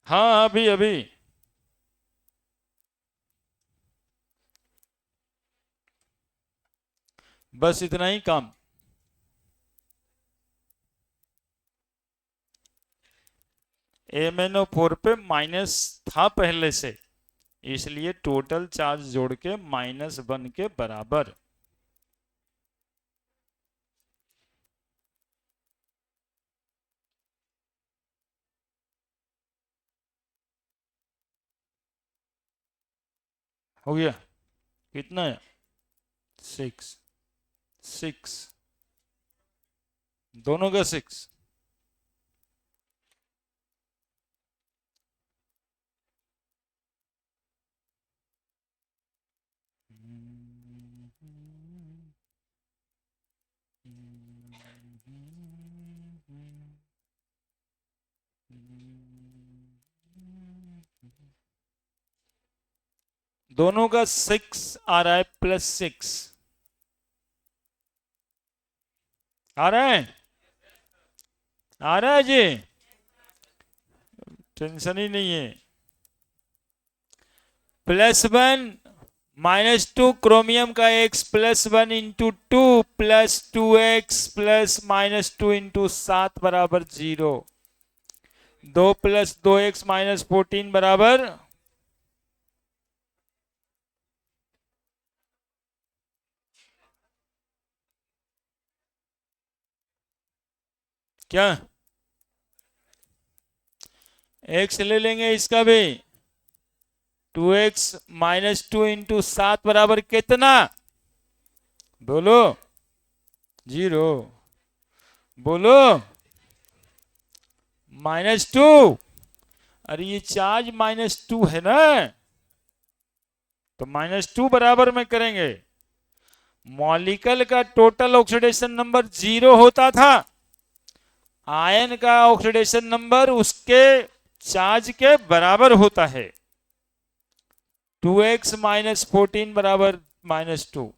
हाँ अभी अभी बस इतना ही काम। MnO4 पे माइनस था पहले से, इसलिए टोटल चार्ज जोड़ के -1 के बराबर। हो गया, कितना है 6, 6 दोनों का 6। दोनों का 6 आ रहा है, +6 आ रहा है, आ रहा है जी, टेंशन ही नहीं है। +1 -2 क्रोमियम का x +1 into 2 +2x plus -2 into 7 बराबर 0। 2 + 2x - 14 बराबर क्या, x ले लेंगे इसका भी। 2x - 2 इंटू 7 बराबर कितना, बोलो 0, बोलो -2। अरे ये चार्ज -2 है ना, तो -2 बराबर में करेंगे। मॉलिक्यूल का टोटल ऑक्सीडेशन नंबर 0 होता था, आयन का ऑक्सीडेशन नंबर उसके चार्ज के बराबर होता है। 2x - 14 बराबर -2,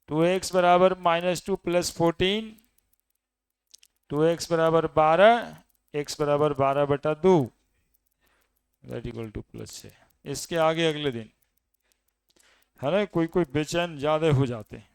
2x बराबर -2 + 14, 2x बराबर 12, x बराबर 12/2 +6। इसके आगे अगले दिन है ना, कोई कोई बेचैन ज्यादा हो जाते हैं।